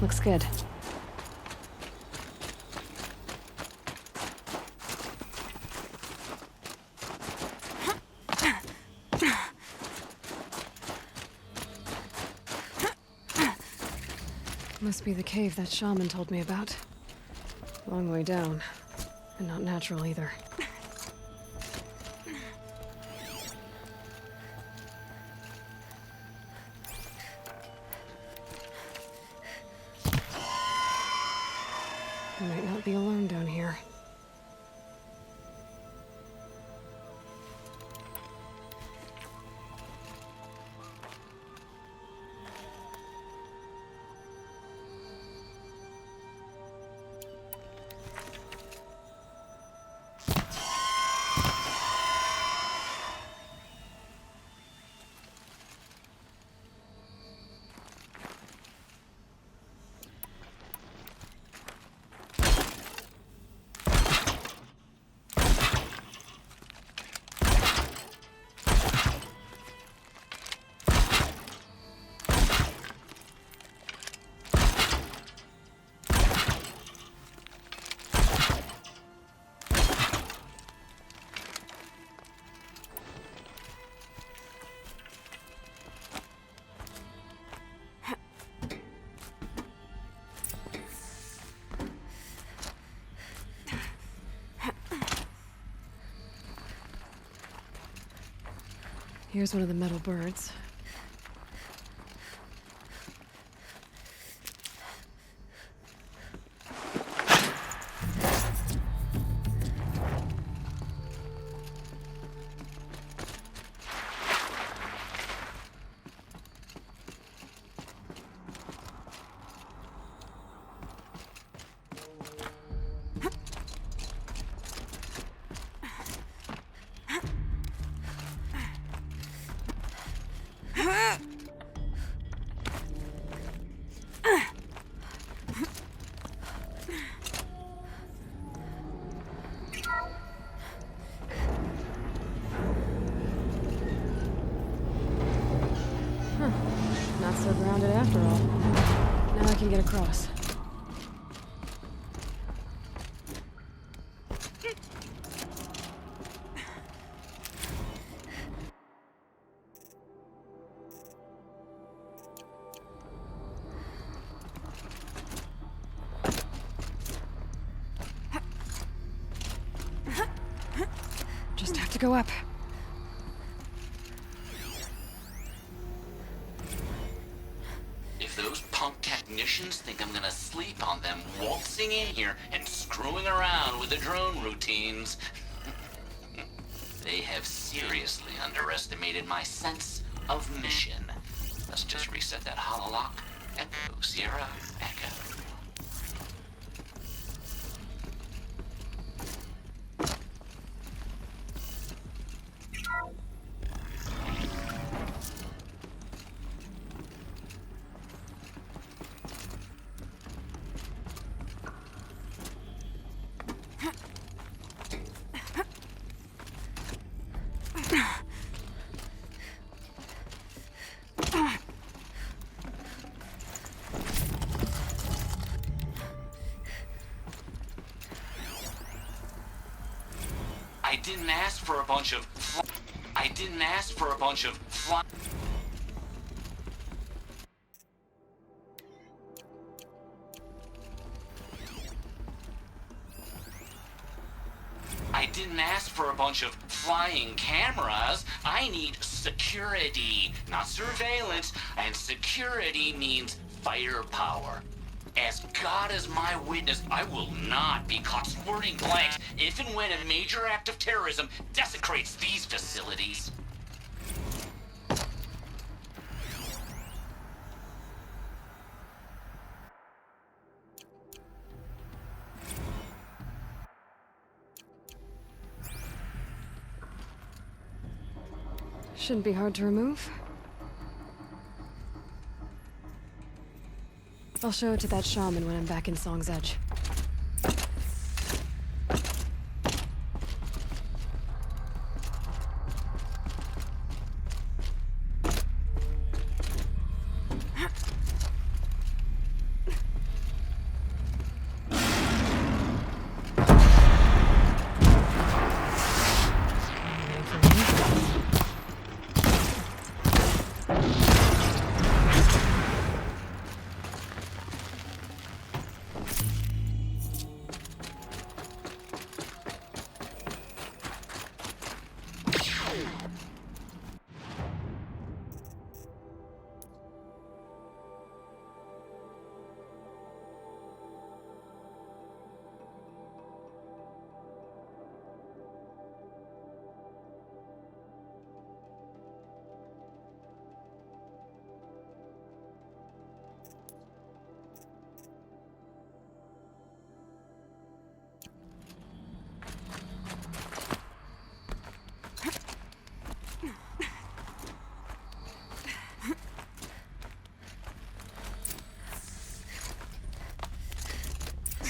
Looks good. Must be the cave that shaman told me about. Long way down. And not natural either. I might not be alone down here. Here's one of the metal birds. Not so grounded after all. Now I can get across. Just have to go up. If those punk technicians think I'm gonna sleep on them waltzing in here and screwing around with the drone routines, they have seriously underestimated my sense of mission. Let's just reset that hololock. Echo, Sierra, Echo. I didn't ask for a bunch of I didn't ask for a bunch of I didn't ask for a bunch of flying cameras. I need security, not surveillance, and security means firepower. As God is my witness, I will not be caught squirting blanks if and when a major act of terrorism desecrates these facilities. Shouldn't be hard to remove. I'll show it to that shaman when I'm back in Song's Edge.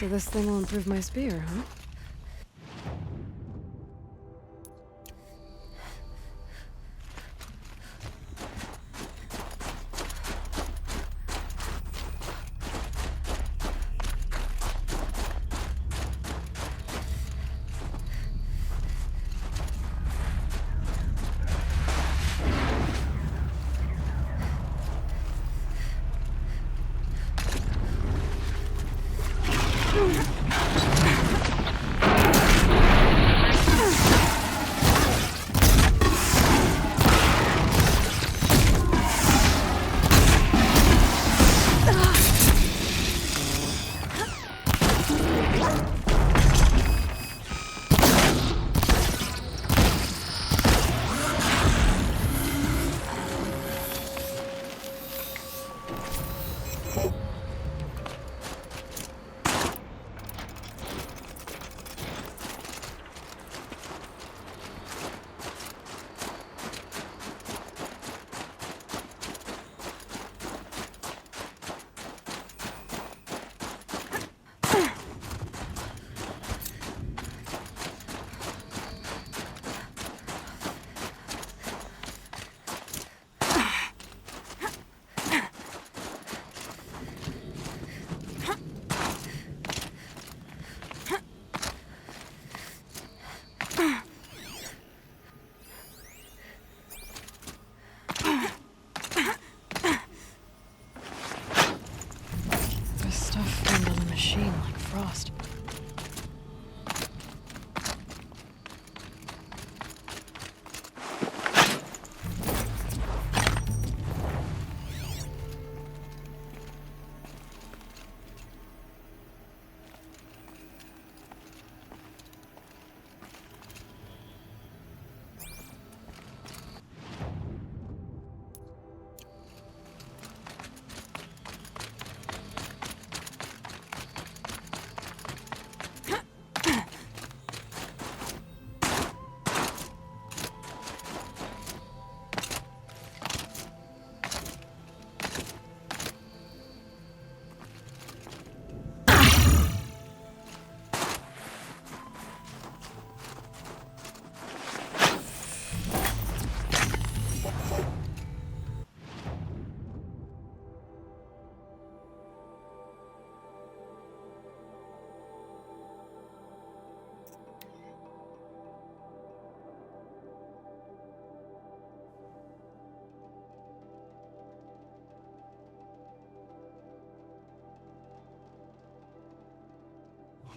So this thing will improve my spear, huh? Machine like frost.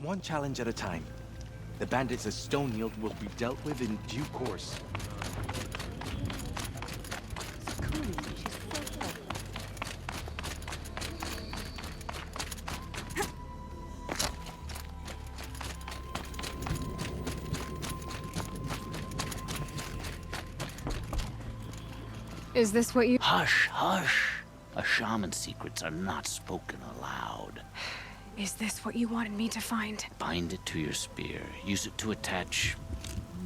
One challenge at a time. The bandits at Stonehill will be dealt with in due course. Is this what you— Hush, hush. A shaman's secrets are not spoken aloud. Is this what you wanted me to find? Bind it to your spear. Use it to attach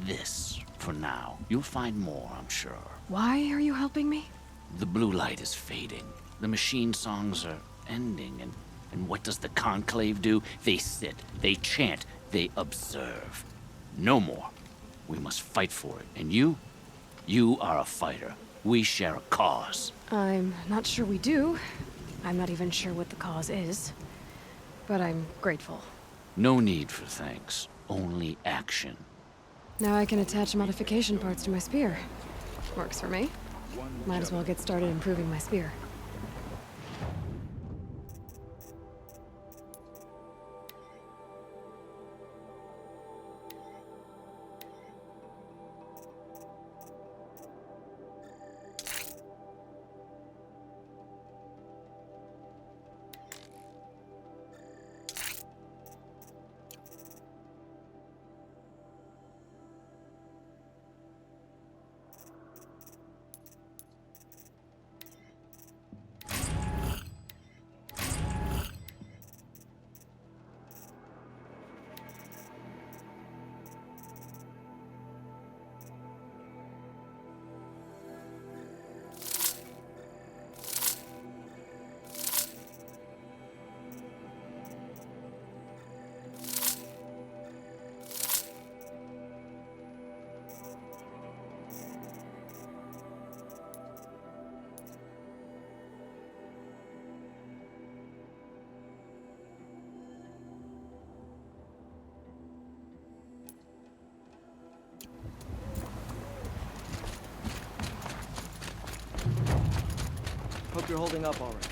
this for now. You'll find more, I'm sure. Why are you helping me? The blue light is fading. The machine songs are ending, and what does the Conclave do? They sit, they chant, they observe. No more. We must fight for it. And you are a fighter. We share a cause. I'm not sure we do. I'm not even sure what the cause is. But I'm grateful. No need for thanks. Only action. Now I can attach modification parts to my spear. Works for me. Might as well get started improving my spear. you're holding up all right.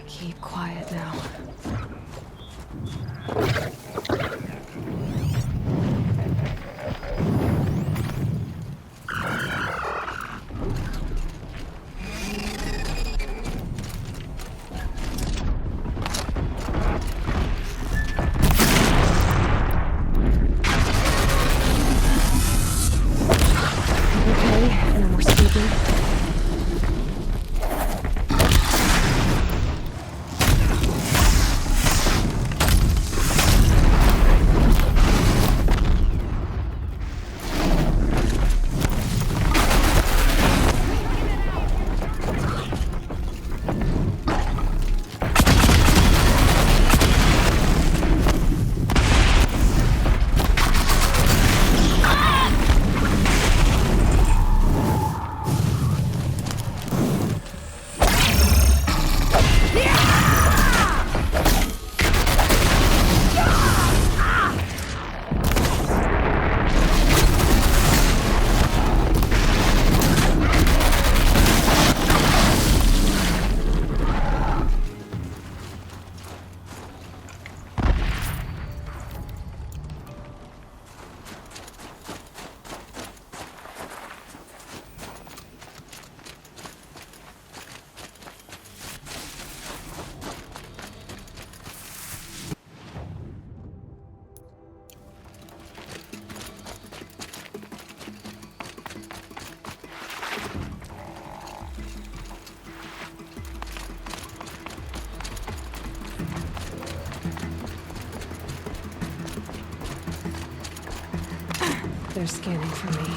Keep quiet now. Okay, no more speaking. They're scanning for me.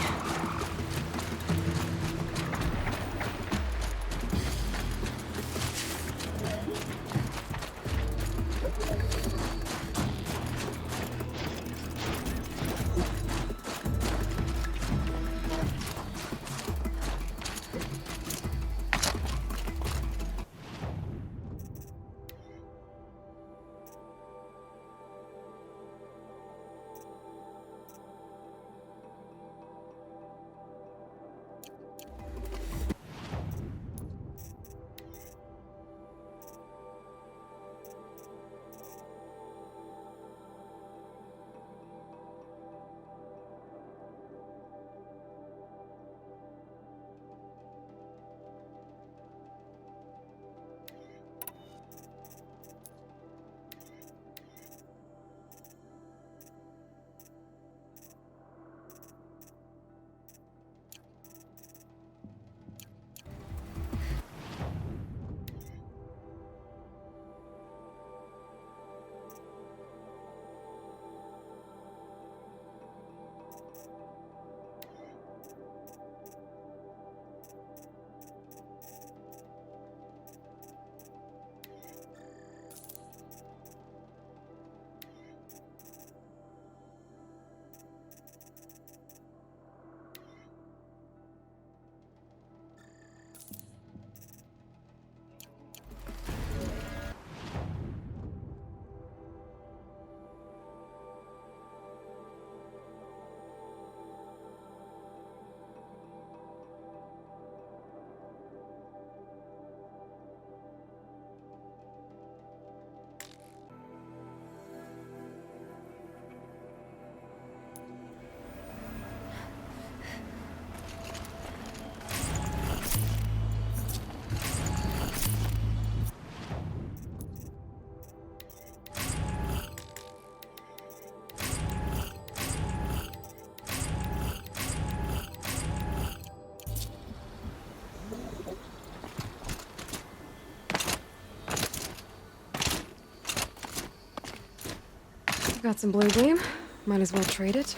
Got some blue gleam. Might as well trade it.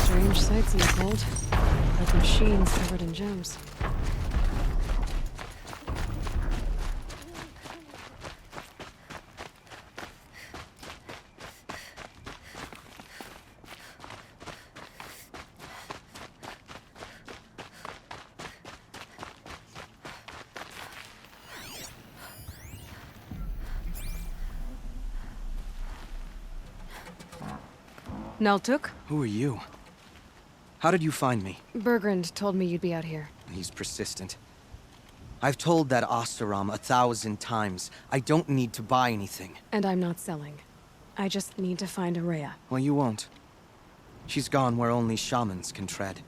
Strange sights in the cold. Like machines covered in gems. Naltuk? Who are you? How did you find me? Bergrand told me you'd be out here. He's persistent. I've told that Oseram 1,000 times. I don't need to buy anything. And I'm not selling. I just need to find Araya. Well, you won't. She's gone where only shamans can tread.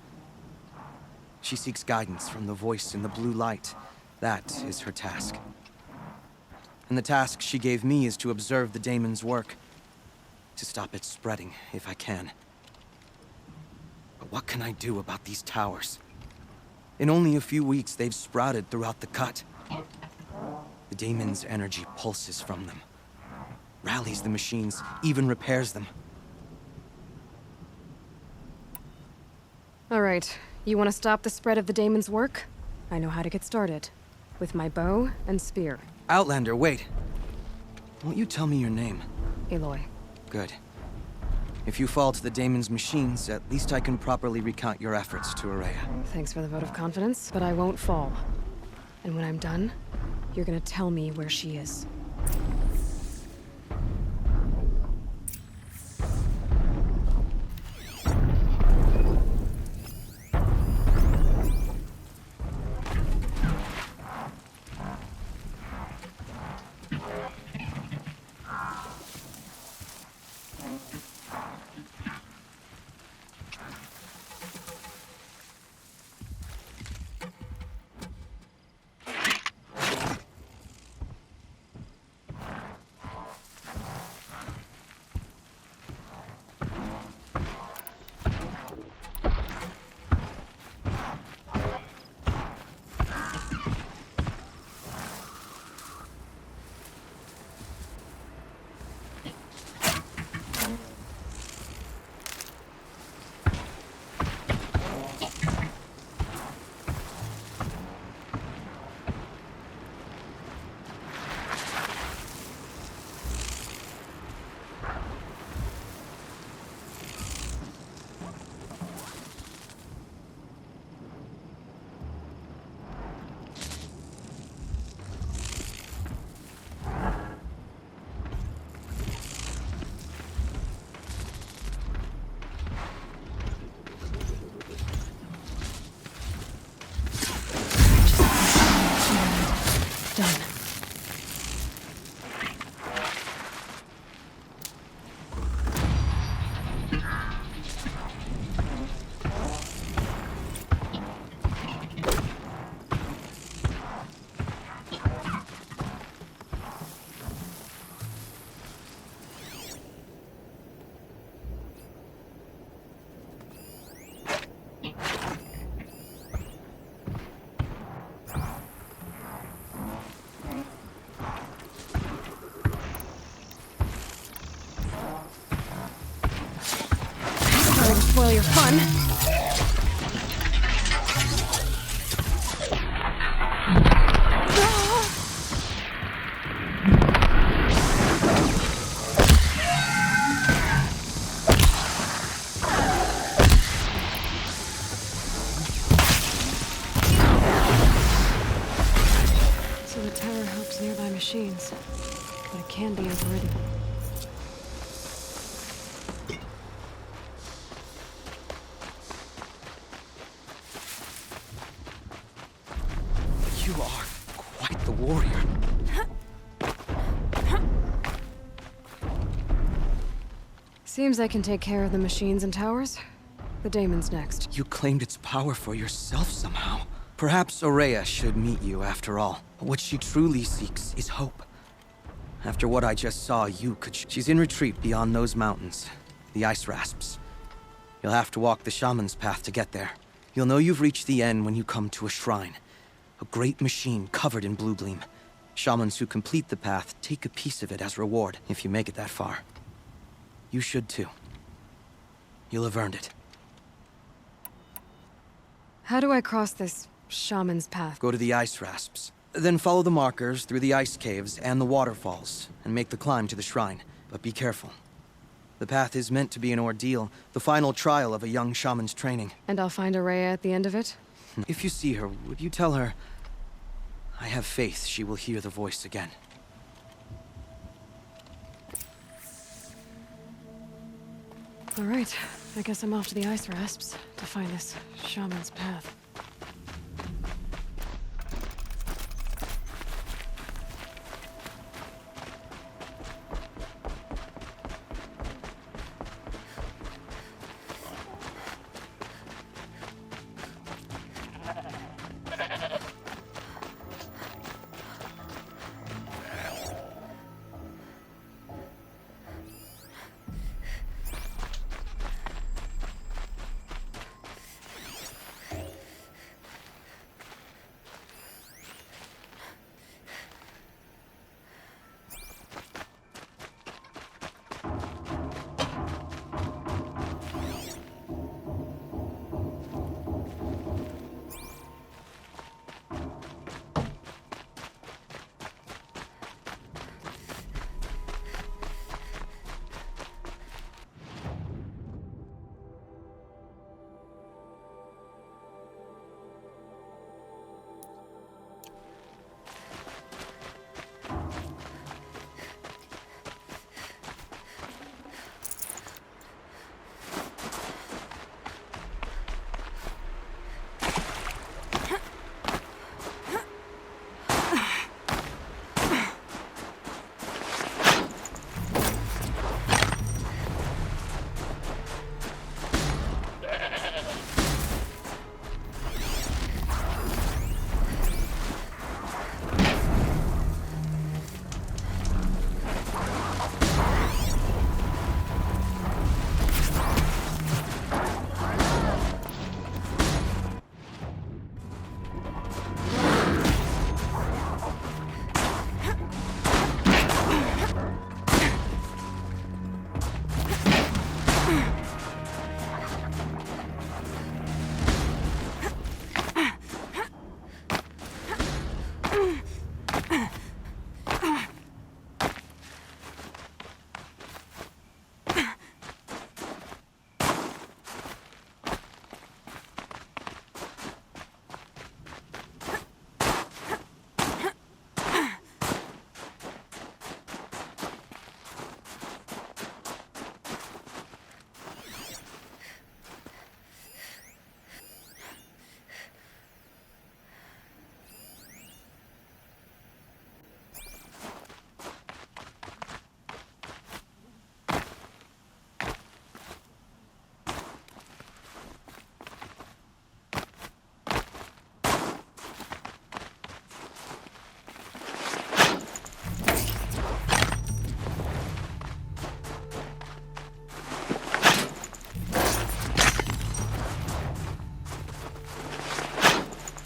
She seeks guidance from the voice in the blue light. That is her task. And the task she gave me is to observe the daemon's work. To stop it spreading, if I can. But what can I do about these towers? In only a few weeks, they've sprouted throughout the cut. The daemon's energy pulses from them. Rallies the machines, even repairs them. All right, you want to stop the spread of the daemon's work? I know how to get started. With my bow and spear. Outlander, wait. Won't you tell me your name? Aloy. Good. If you fall to the daemon's machines, at least I can properly recount your efforts to Araya. Thanks for the vote of confidence, but I won't fall. And when I'm done, you're gonna tell me where she is. Spoil your fun. So the tower helps nearby machines, but it can be overridden. Warrior. Seems I can take care of the machines and towers. The Daemon's next. You claimed its power for yourself somehow. Perhaps Aurea should meet you after all. What she truly seeks is hope. After what I just saw, you could... She's in retreat beyond those mountains. The Ice Rasps. You'll have to walk the Shaman's path to get there. You'll know you've reached the end when you come to a shrine. A great machine covered in blue gleam. Shamans who complete the path take a piece of it as reward, if you make it that far. You should too. You'll have earned it. How do I cross this Shaman's path? Go to the Ice Rasps. Then follow the markers through the ice caves and the waterfalls, and make the climb to the shrine. But be careful. The path is meant to be an ordeal, the final trial of a young shaman's training. And I'll find Aurea at the end of it? If you see her, would you tell her... I have faith she will hear the voice again. All right. I guess I'm off to the Ice Rasps to find this Shaman's path.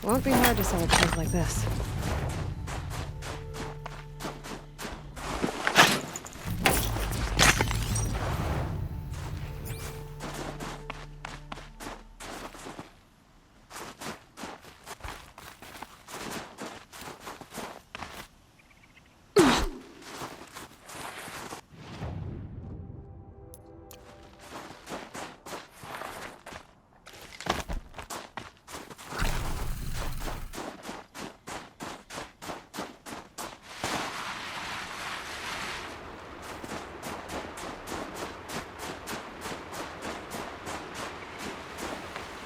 Won't be hard to sell a place like this.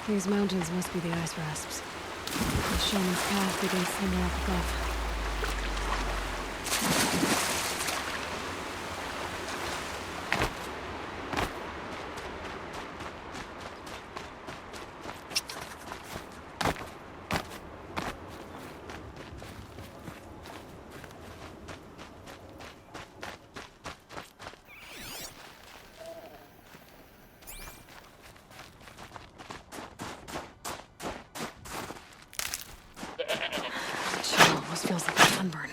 These mountains must be the Ice Rasps. The Shaman's path begins somewhere up above. sunburn.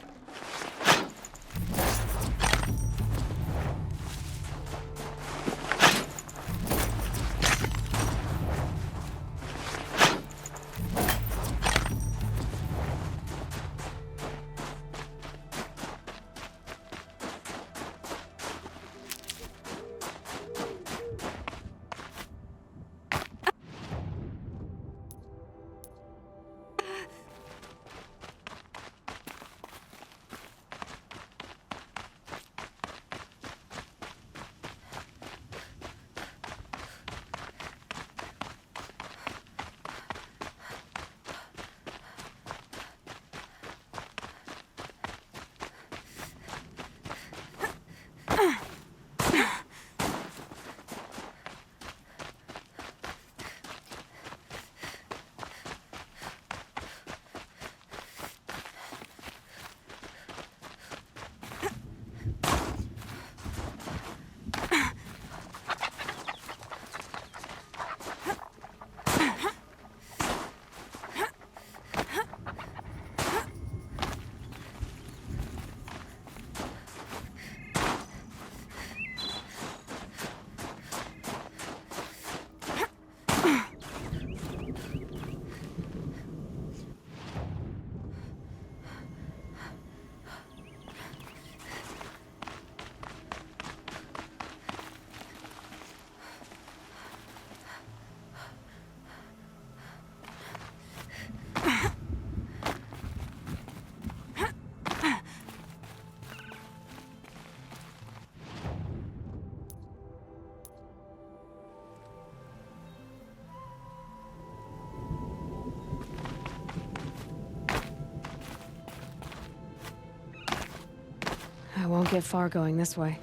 I won't get far going this way.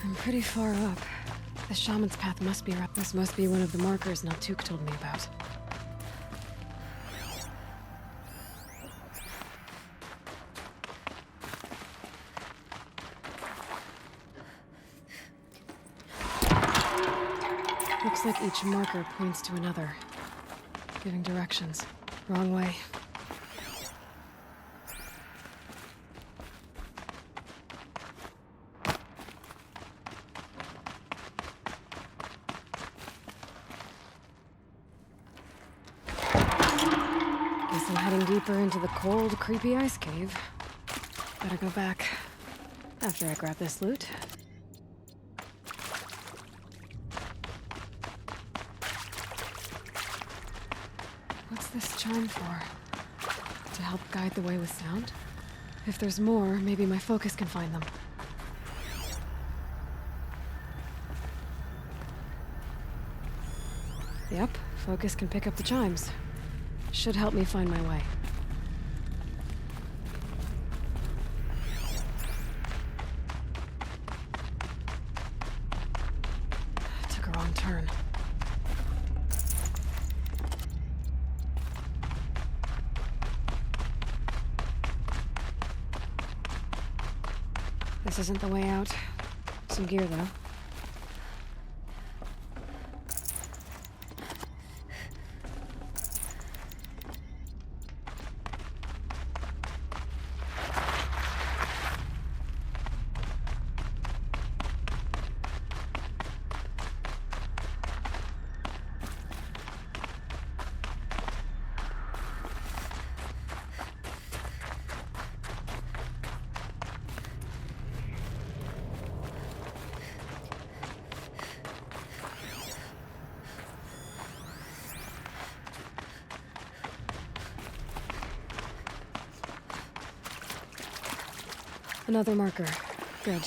I'm pretty far up. The shaman's path must be right. This must be one of the markers Naltuk told me about. Looks like each marker points to another, giving directions. Wrong way. Guess I'm heading deeper into the cold, creepy ice cave. Better go back after I grab this loot. What's this charm for? To help guide the way with sound? If there's more, maybe my focus can find them. Yep, focus can pick up the chimes. Should help me find my way. Took a wrong turn. This isn't the way out. Some gear, though. Another marker. Good.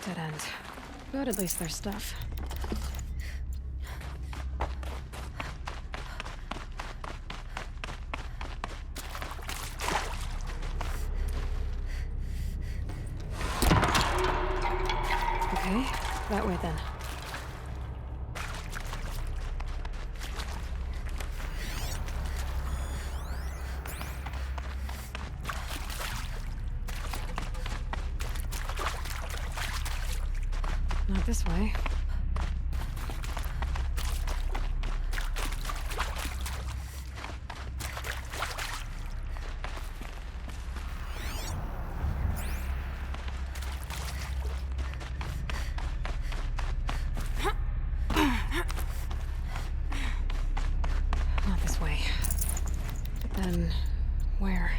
Dead end. But at least there's stuff. Okay, that way then. Not this way. Not this way. But then, where?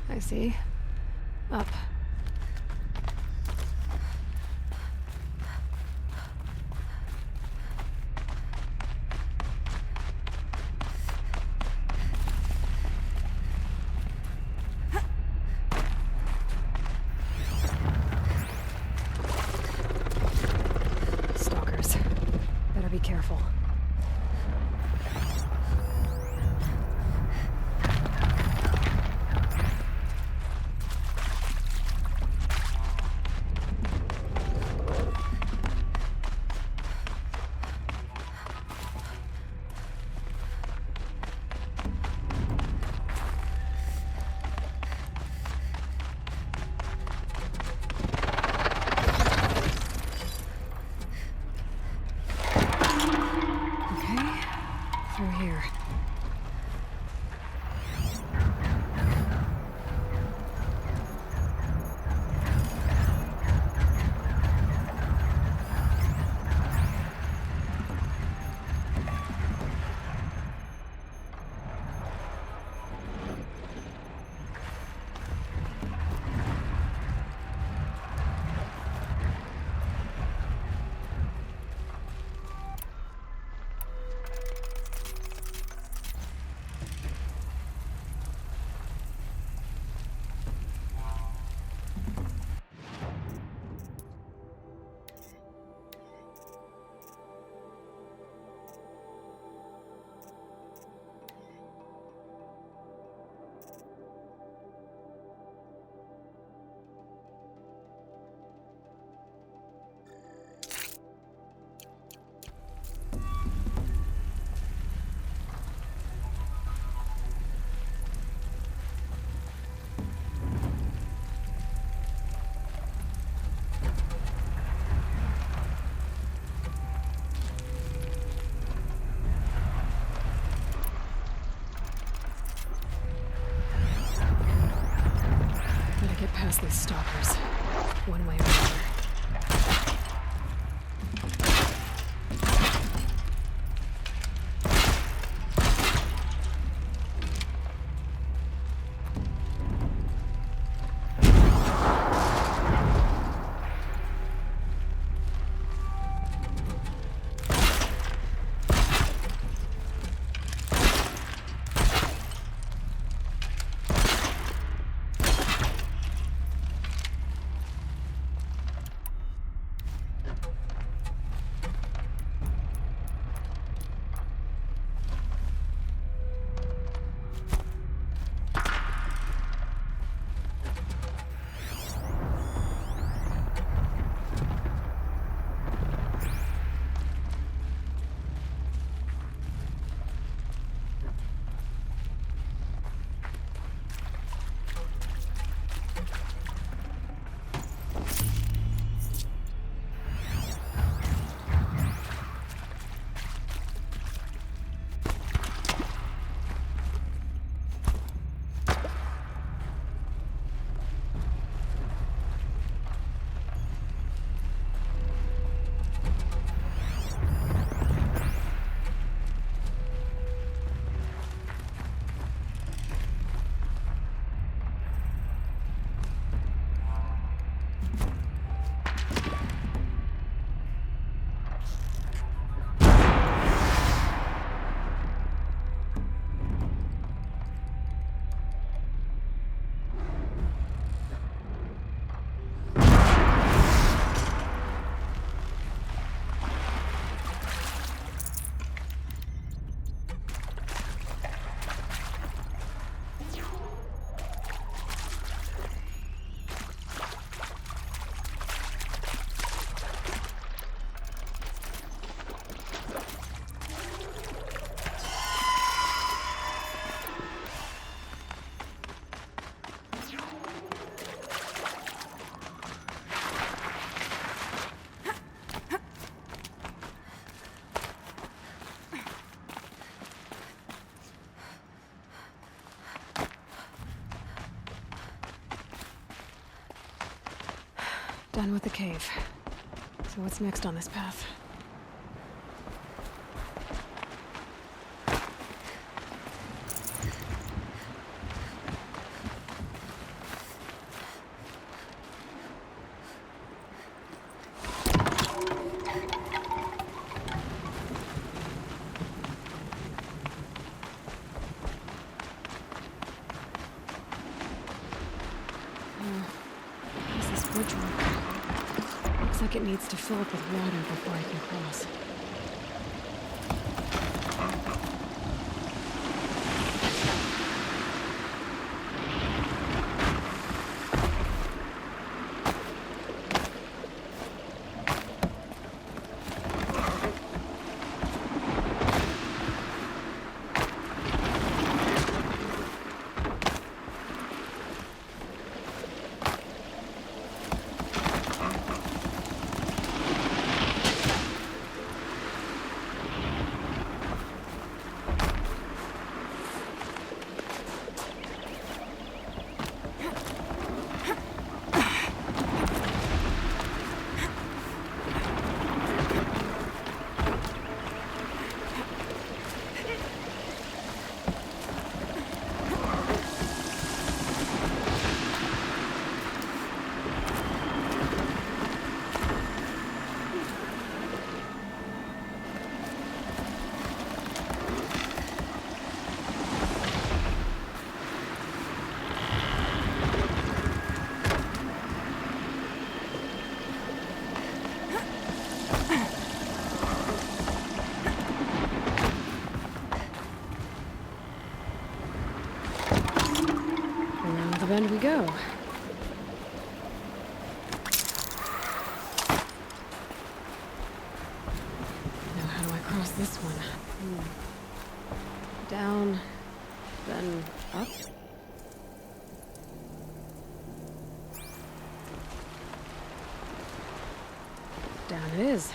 I see. Up. Stalkers. Better be careful. Through here. Get past these stalkers. One way or another. Done with the cave. So what's next on this path? How's this bridge work? Looks like it needs to fill up with water before I can cross. Bend we go. Now how do I cross this one? Down, then up? Down it is.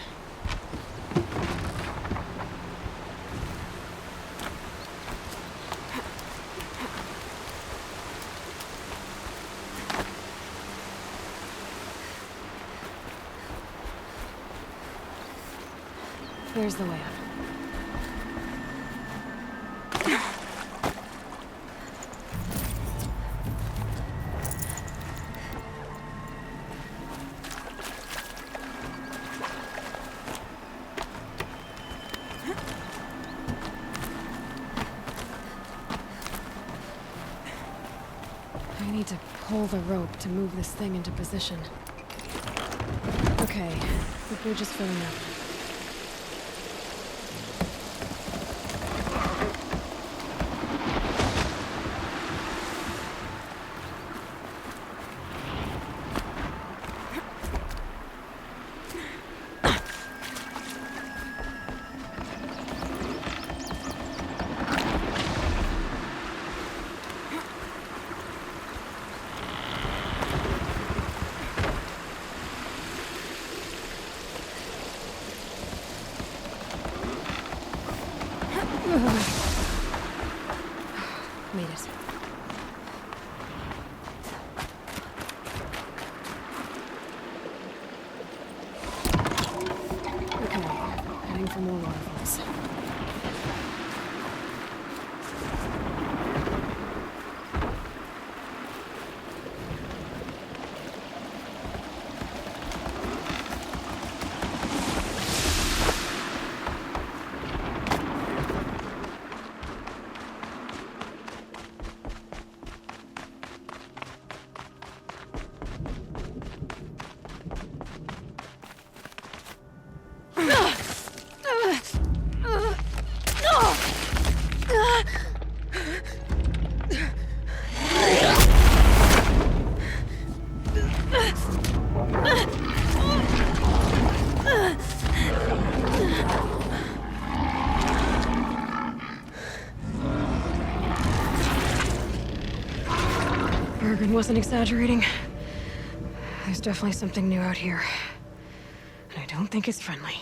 There's the way up. I need to pull the rope to move this thing into position. Okay, the bridge is filling up. Made it. Okay, heading for more waterfalls. Bergen wasn't exaggerating. There's definitely something new out here. And I don't think it's friendly.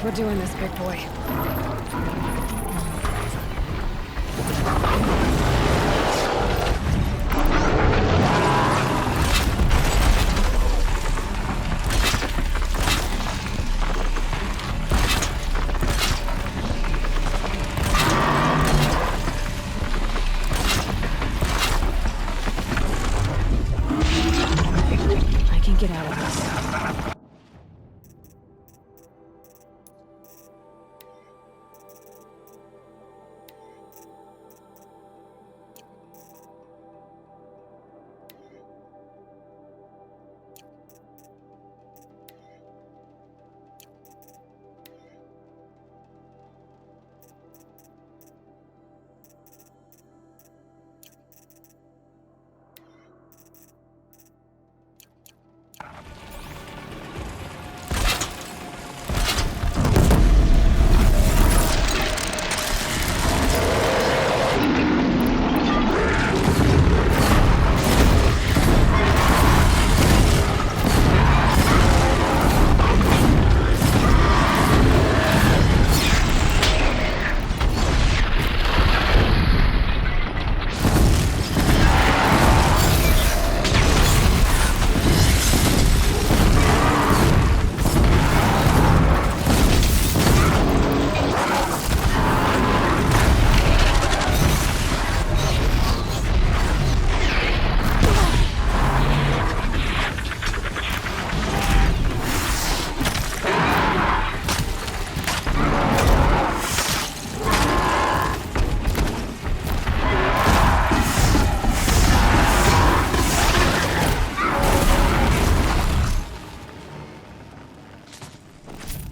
we're doing this, big boy. I can get out of this.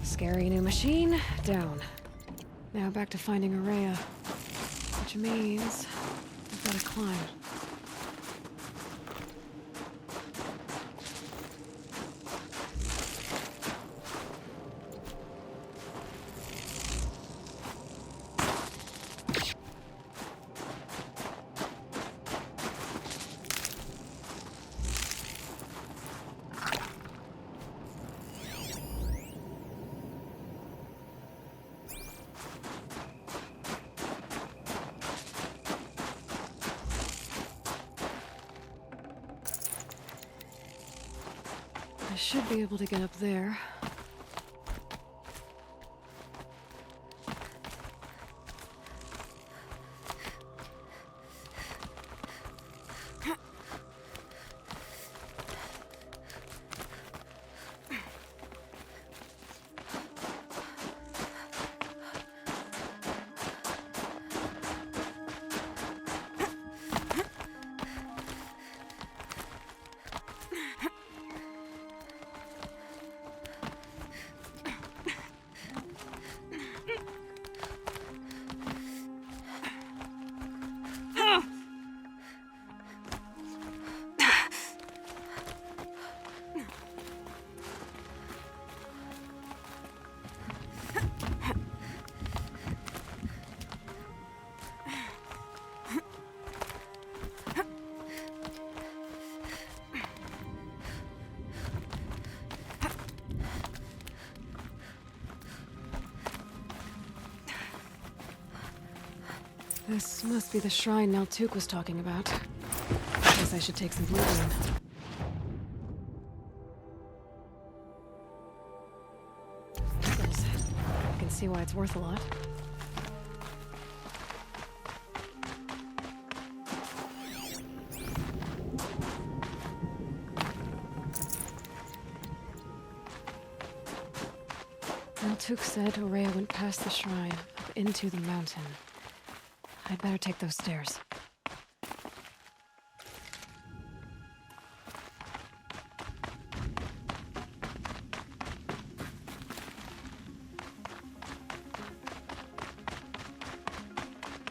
Scary new machine, down. Now back to finding Aurea. Which means I've got to climb. I should be able to get up there. This must be the shrine Naltuk was talking about. Guess I should take some blue beam. I can see why it's worth a lot. Naltuk said Aurea went past the shrine, up into the mountain. I'd better take those stairs.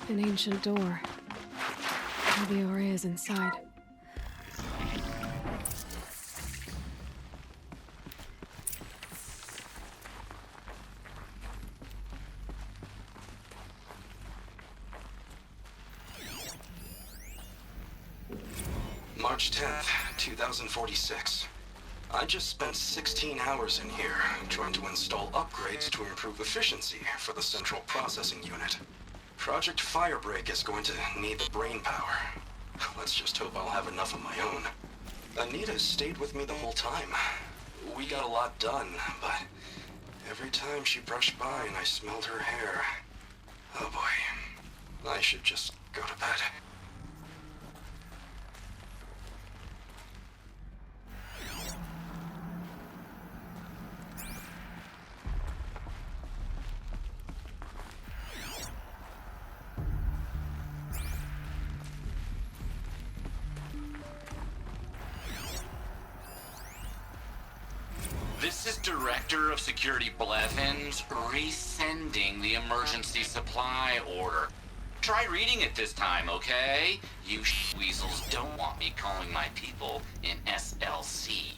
An ancient door. Maybe Aurea's inside. March 10th, 2046. I just spent 16 hours in here trying to install upgrades to improve efficiency for the central processing unit. Project Firebreak is going to need the brain power. Let's just hope I'll have enough of my own. Anita stayed with me the whole time. We got a lot done, but every time she brushed by and I smelled her hair, oh boy, I should just go to bed. This is Director of Security Blevins resending the emergency supply order. Try reading it this time, okay? You weasels don't want me calling my people in SLC.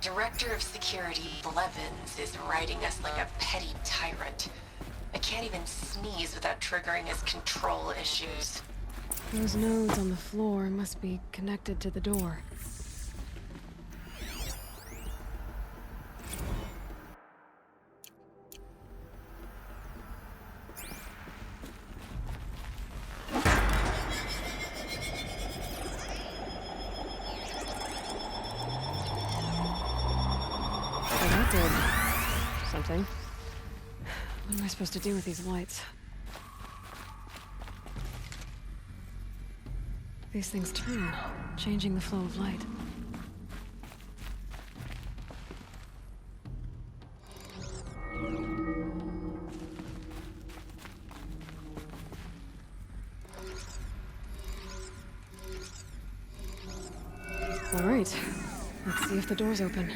Director of Security Blevins is riding us like a petty tyrant. I can't even sneeze without triggering his control issues. Those nodes on the floor must be connected to the door. Something. What am I supposed to do with these lights? These things turn, changing the flow of light. All right, let's see if the door's open.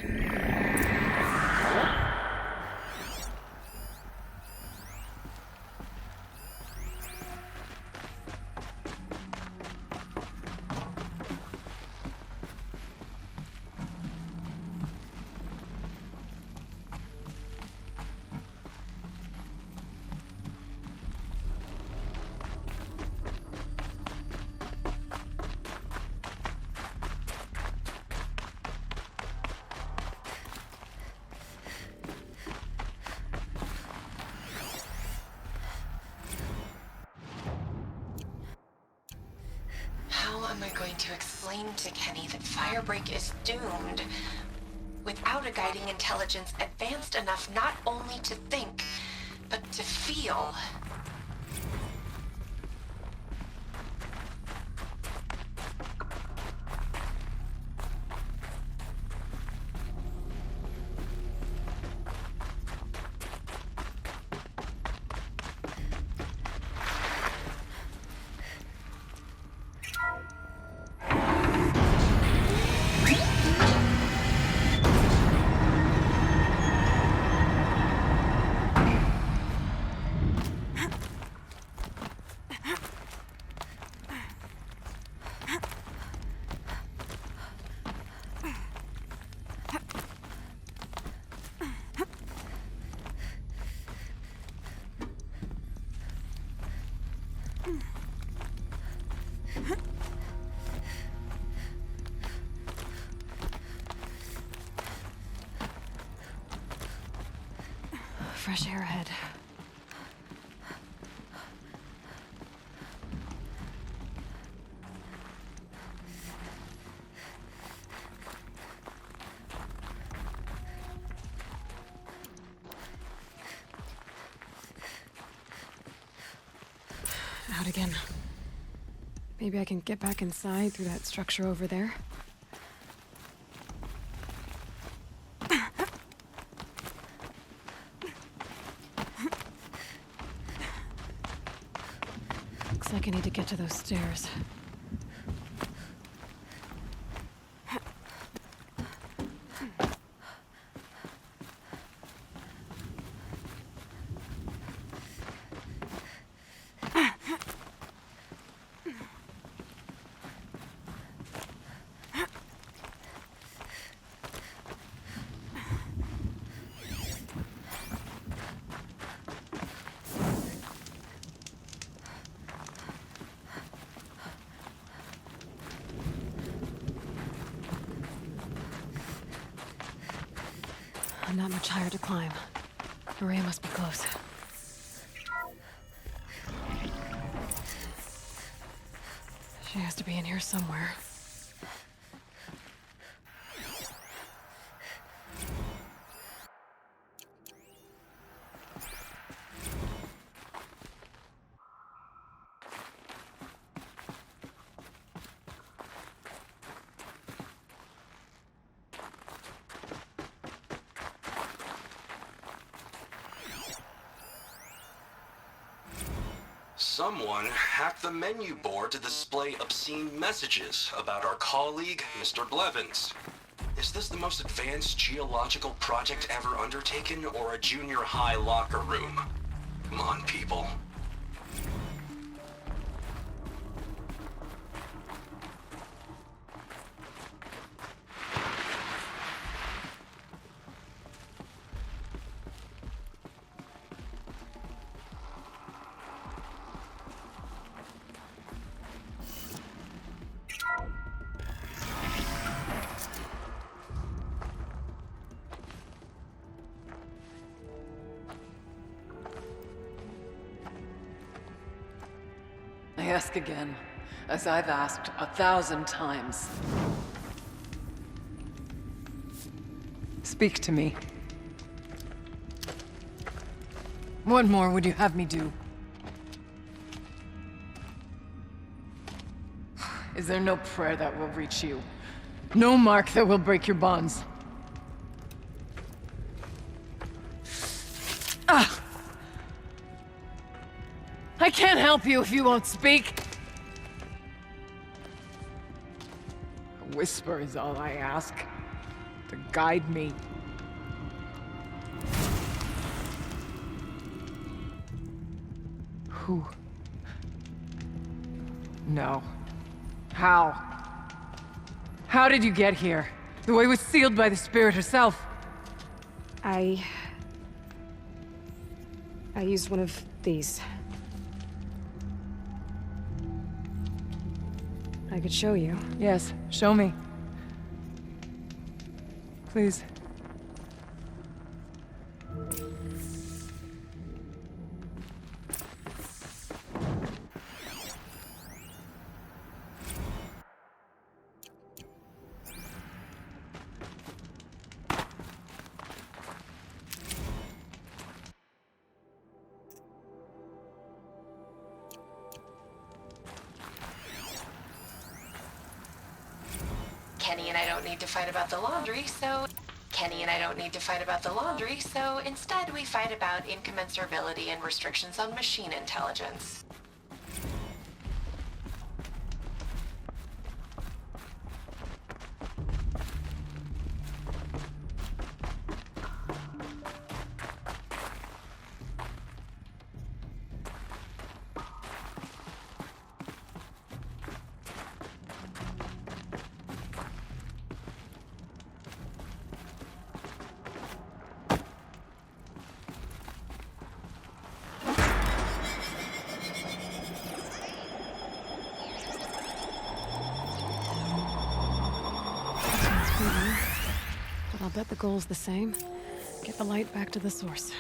How am I going to explain to Kenny that Firebreak is doomed without a guiding intelligence advanced enough not only to think, but to feel? Fresh air ahead. Out again. Maybe I can get back inside through that structure over there. Looks like I need to get to those stairs. but not much higher to climb. Maria must be close. She has to be in here somewhere. Someone hacked the menu board to display obscene messages about our colleague, Mr. Blevins. Is this the most advanced geological project ever undertaken, or a junior high locker room? Come on, people. I ask again, as I've asked 1,000 times. Speak to me. What more would you have me do? Is there no prayer that will reach you? No mark that will break your bonds? Ah! I can't help you if you won't speak. A whisper is all I ask, to guide me. Who? No. How? How did you get here? The way was sealed by the Spirit herself. I used one of these. I could show you. Yes, show me. Please. Kenny and I don't need to fight about the laundry, so instead we fight about incommensurability and restrictions on machine intelligence. But I'll bet the goal's the same. Get the light back to the source.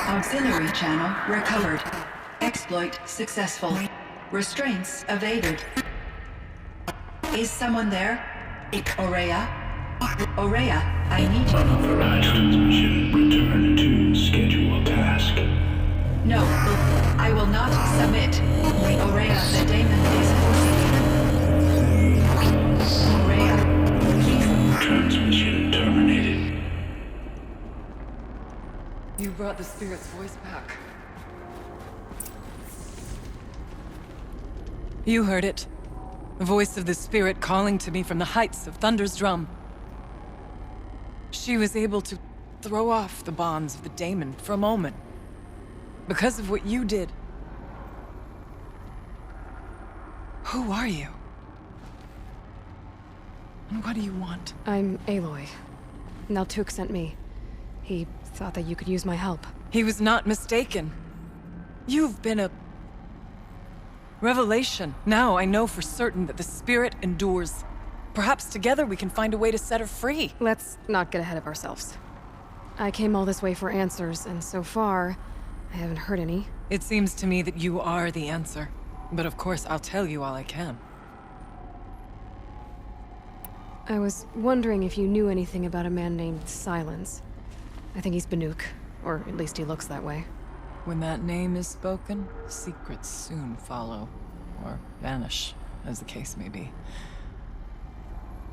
Auxiliary channel recovered. Exploit successful. Restraints evaded. Is someone there? Aurea? Aurea, I need you. Unauthorized transmission. Return to scheduled task. No, I will not submit. Aurea, the daemon is forcing you. Aurea, please. Transmission terminated. You brought the spirit's voice back. You heard it. The voice of the spirit calling to me from the heights of Thunder's Drum. She was able to throw off the bonds of the daemon for a moment. Because of what you did. Who are you? And what do you want? I'm Aloy. Naltuk sent me. He thought that you could use my help. He was not mistaken. You've been a revelation. Now I know for certain that the spirit endures. Perhaps together we can find a way to set her free. Let's not get ahead of ourselves. I came all this way for answers, and so far, I haven't heard any. It seems to me that you are the answer. But of course, I'll tell you all I can. I was wondering if you knew anything about a man named Silence. I think he's Banuk, or at least he looks that way. When that name is spoken, secrets soon follow. Or vanish, as the case may be.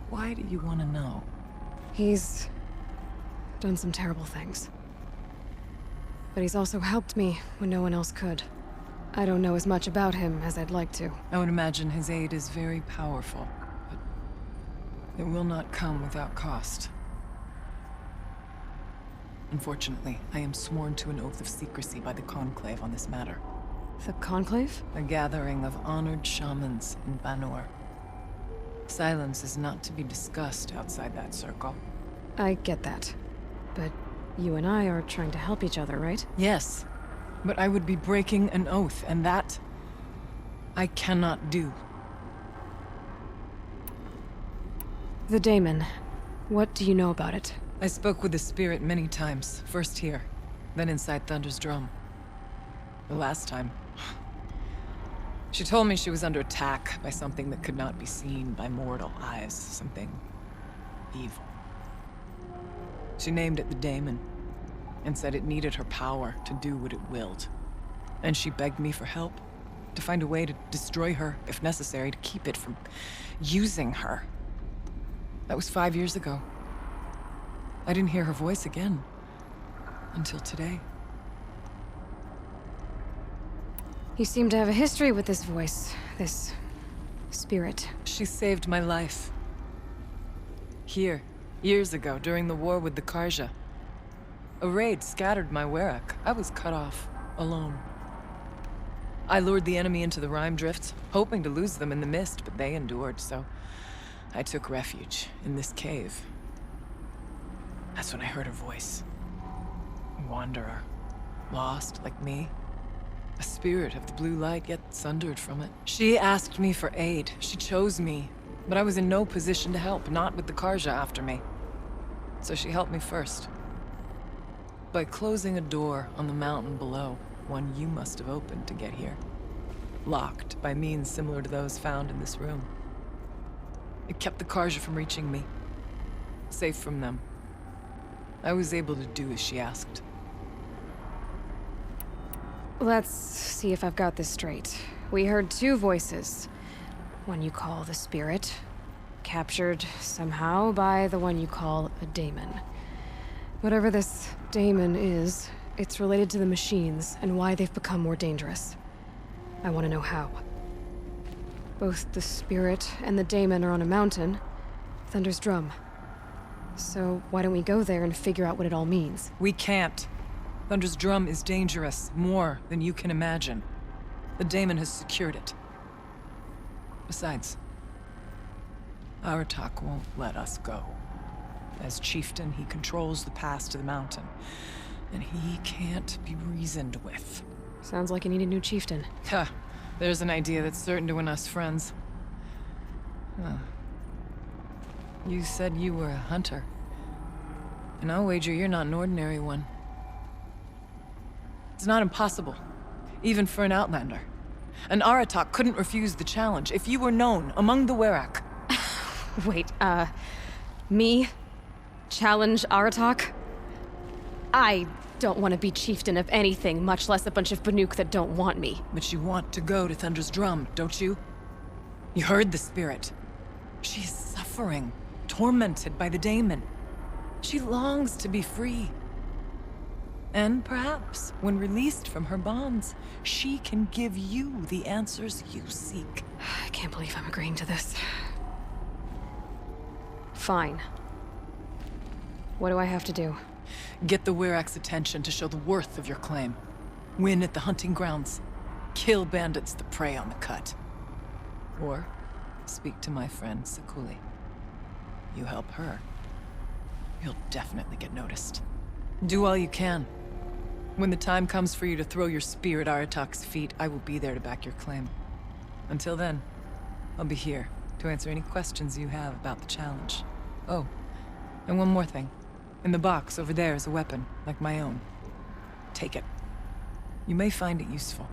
Why do you want to know? He's done some terrible things. But he's also helped me when no one else could. I don't know as much about him as I'd like to. I would imagine his aid is very powerful, but it will not come without cost. Unfortunately, I am sworn to an oath of secrecy by the Conclave on this matter. The Conclave? A gathering of honored shamans in Banur. Silence is not to be discussed outside that circle. I get that. But you and I are trying to help each other, right? Yes. But I would be breaking an oath, and that I cannot do. The daemon. What do you know about it? I spoke with the spirit many times. First here, then inside Thunder's Drum. The last time, she told me she was under attack by something that could not be seen by mortal eyes. Something evil. She named it the daemon, and said it needed her power to do what it willed. And she begged me for help, to find a way to destroy her, if necessary, to keep it from using her. That was 5 years ago. I didn't hear her voice again, until today. You seem to have a history with this voice, this spirit. She saved my life. Here, years ago, during the war with the Karja. A raid scattered my Werak. I was cut off, alone. I lured the enemy into the Rime Drifts, hoping to lose them in the mist, but they endured, so I took refuge in this cave. That's when I heard her voice. A wanderer. Lost, like me. A spirit of the blue light, yet sundered from it. She asked me for aid. She chose me. But I was in no position to help, not with the Karja after me. So she helped me first. By closing a door on the mountain below, one you must have opened to get here. Locked by means similar to those found in this room. It kept the Karja from reaching me. Safe from them. I was able to do as she asked. Let's see if I've got this straight. We heard two voices. One you call the spirit, captured somehow by the one you call a daemon. Whatever this daemon is, it's related to the machines and why they've become more dangerous. I want to know how. Both the spirit and the daemon are on a mountain, Thunder's Drum. So why don't we go there and figure out what it all means? We can't. Thunder's Drum is dangerous, more than you can imagine. The daemon has secured it. Besides, Aratak won't let us go. As chieftain, he controls the pass to the mountain, and he can't be reasoned with. Sounds like you need a new chieftain. Ha! There's an idea that's certain to win us friends. You said you were a hunter. And I'll wager you're not an ordinary one. It's not impossible, even for an Outlander. An Aratak couldn't refuse the challenge if you were known among the Werak. Wait, me? Challenge Aratak? I don't want to be chieftain of anything, much less a bunch of Banuk that don't want me. But you want to go to Thunder's Drum, don't you? You heard the spirit. She is suffering, tormented by the daemon. She longs to be free. And perhaps, when released from her bonds, she can give you the answers you seek. I can't believe I'm agreeing to this. Fine. What do I have to do? Get the Werak's attention to show the worth of your claim. Win at the hunting grounds. Kill bandits that prey on the cut. Or speak to my friend Sakuli. You help her, you'll definitely get noticed. Do all you can. When the time comes for you to throw your spear at Aratak's feet, I will be there to back your claim. Until then, I'll be here to answer any questions you have about the challenge. Oh, and one more thing. In the box over there is a weapon, like my own. Take it. You may find it useful.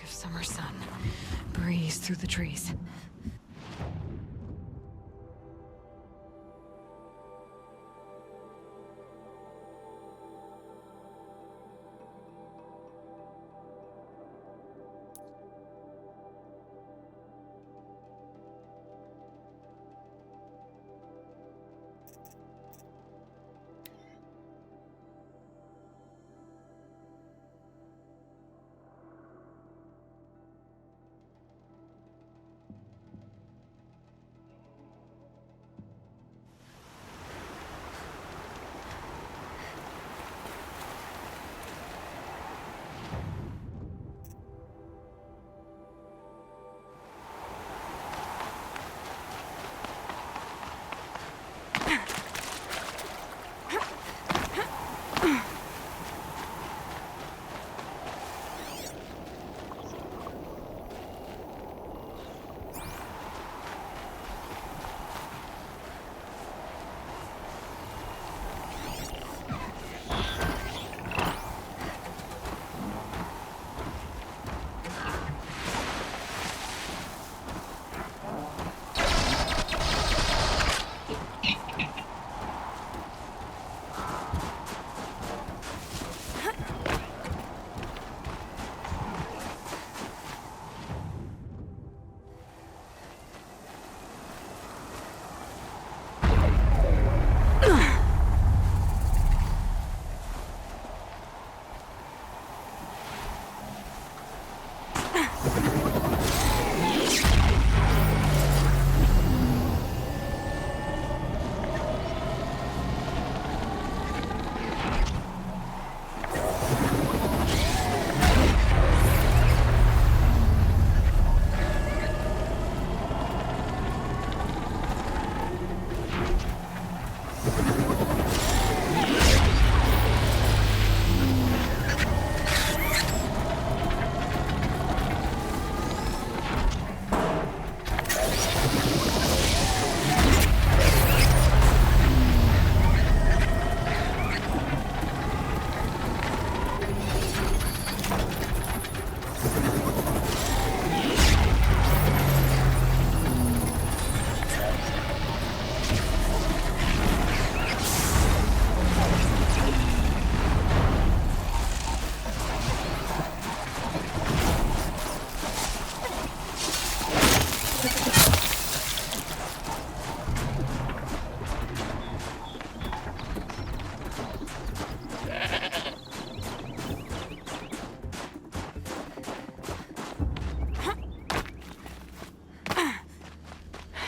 Summer sun. Breeze through the trees.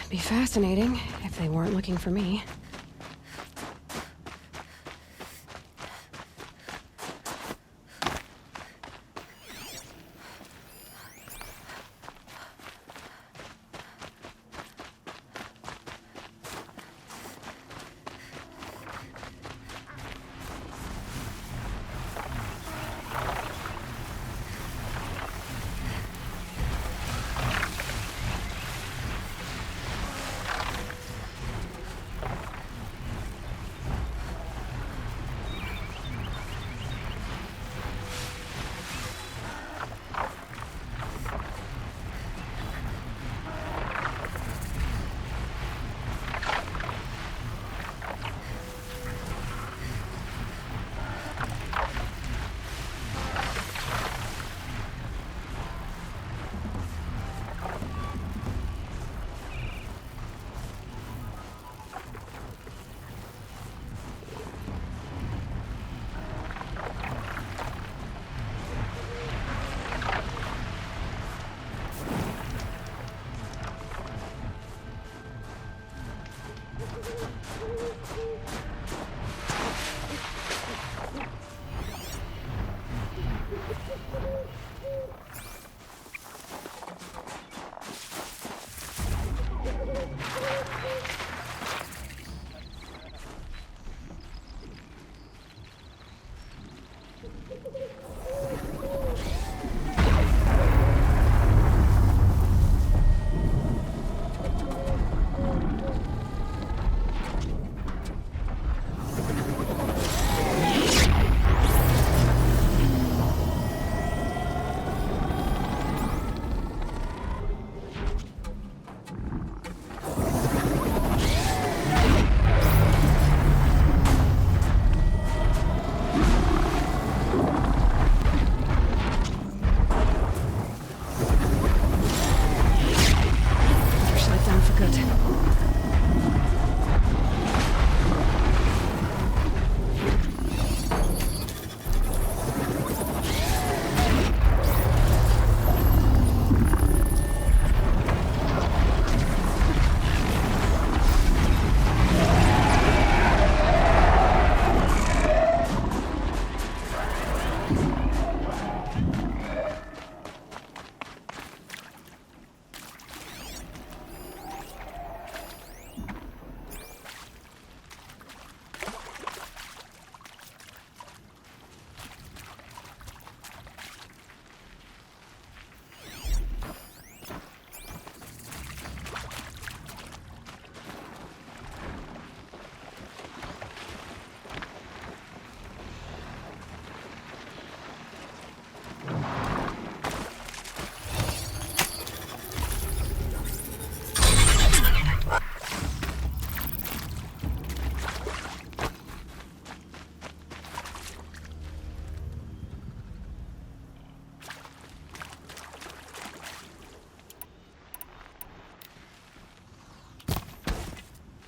Be fascinating if they weren't looking for me.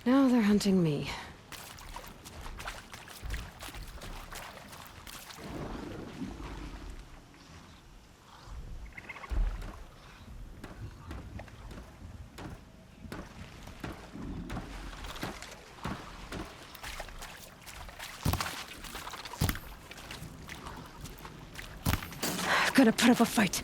Now they're hunting me. Gotta put up a fight.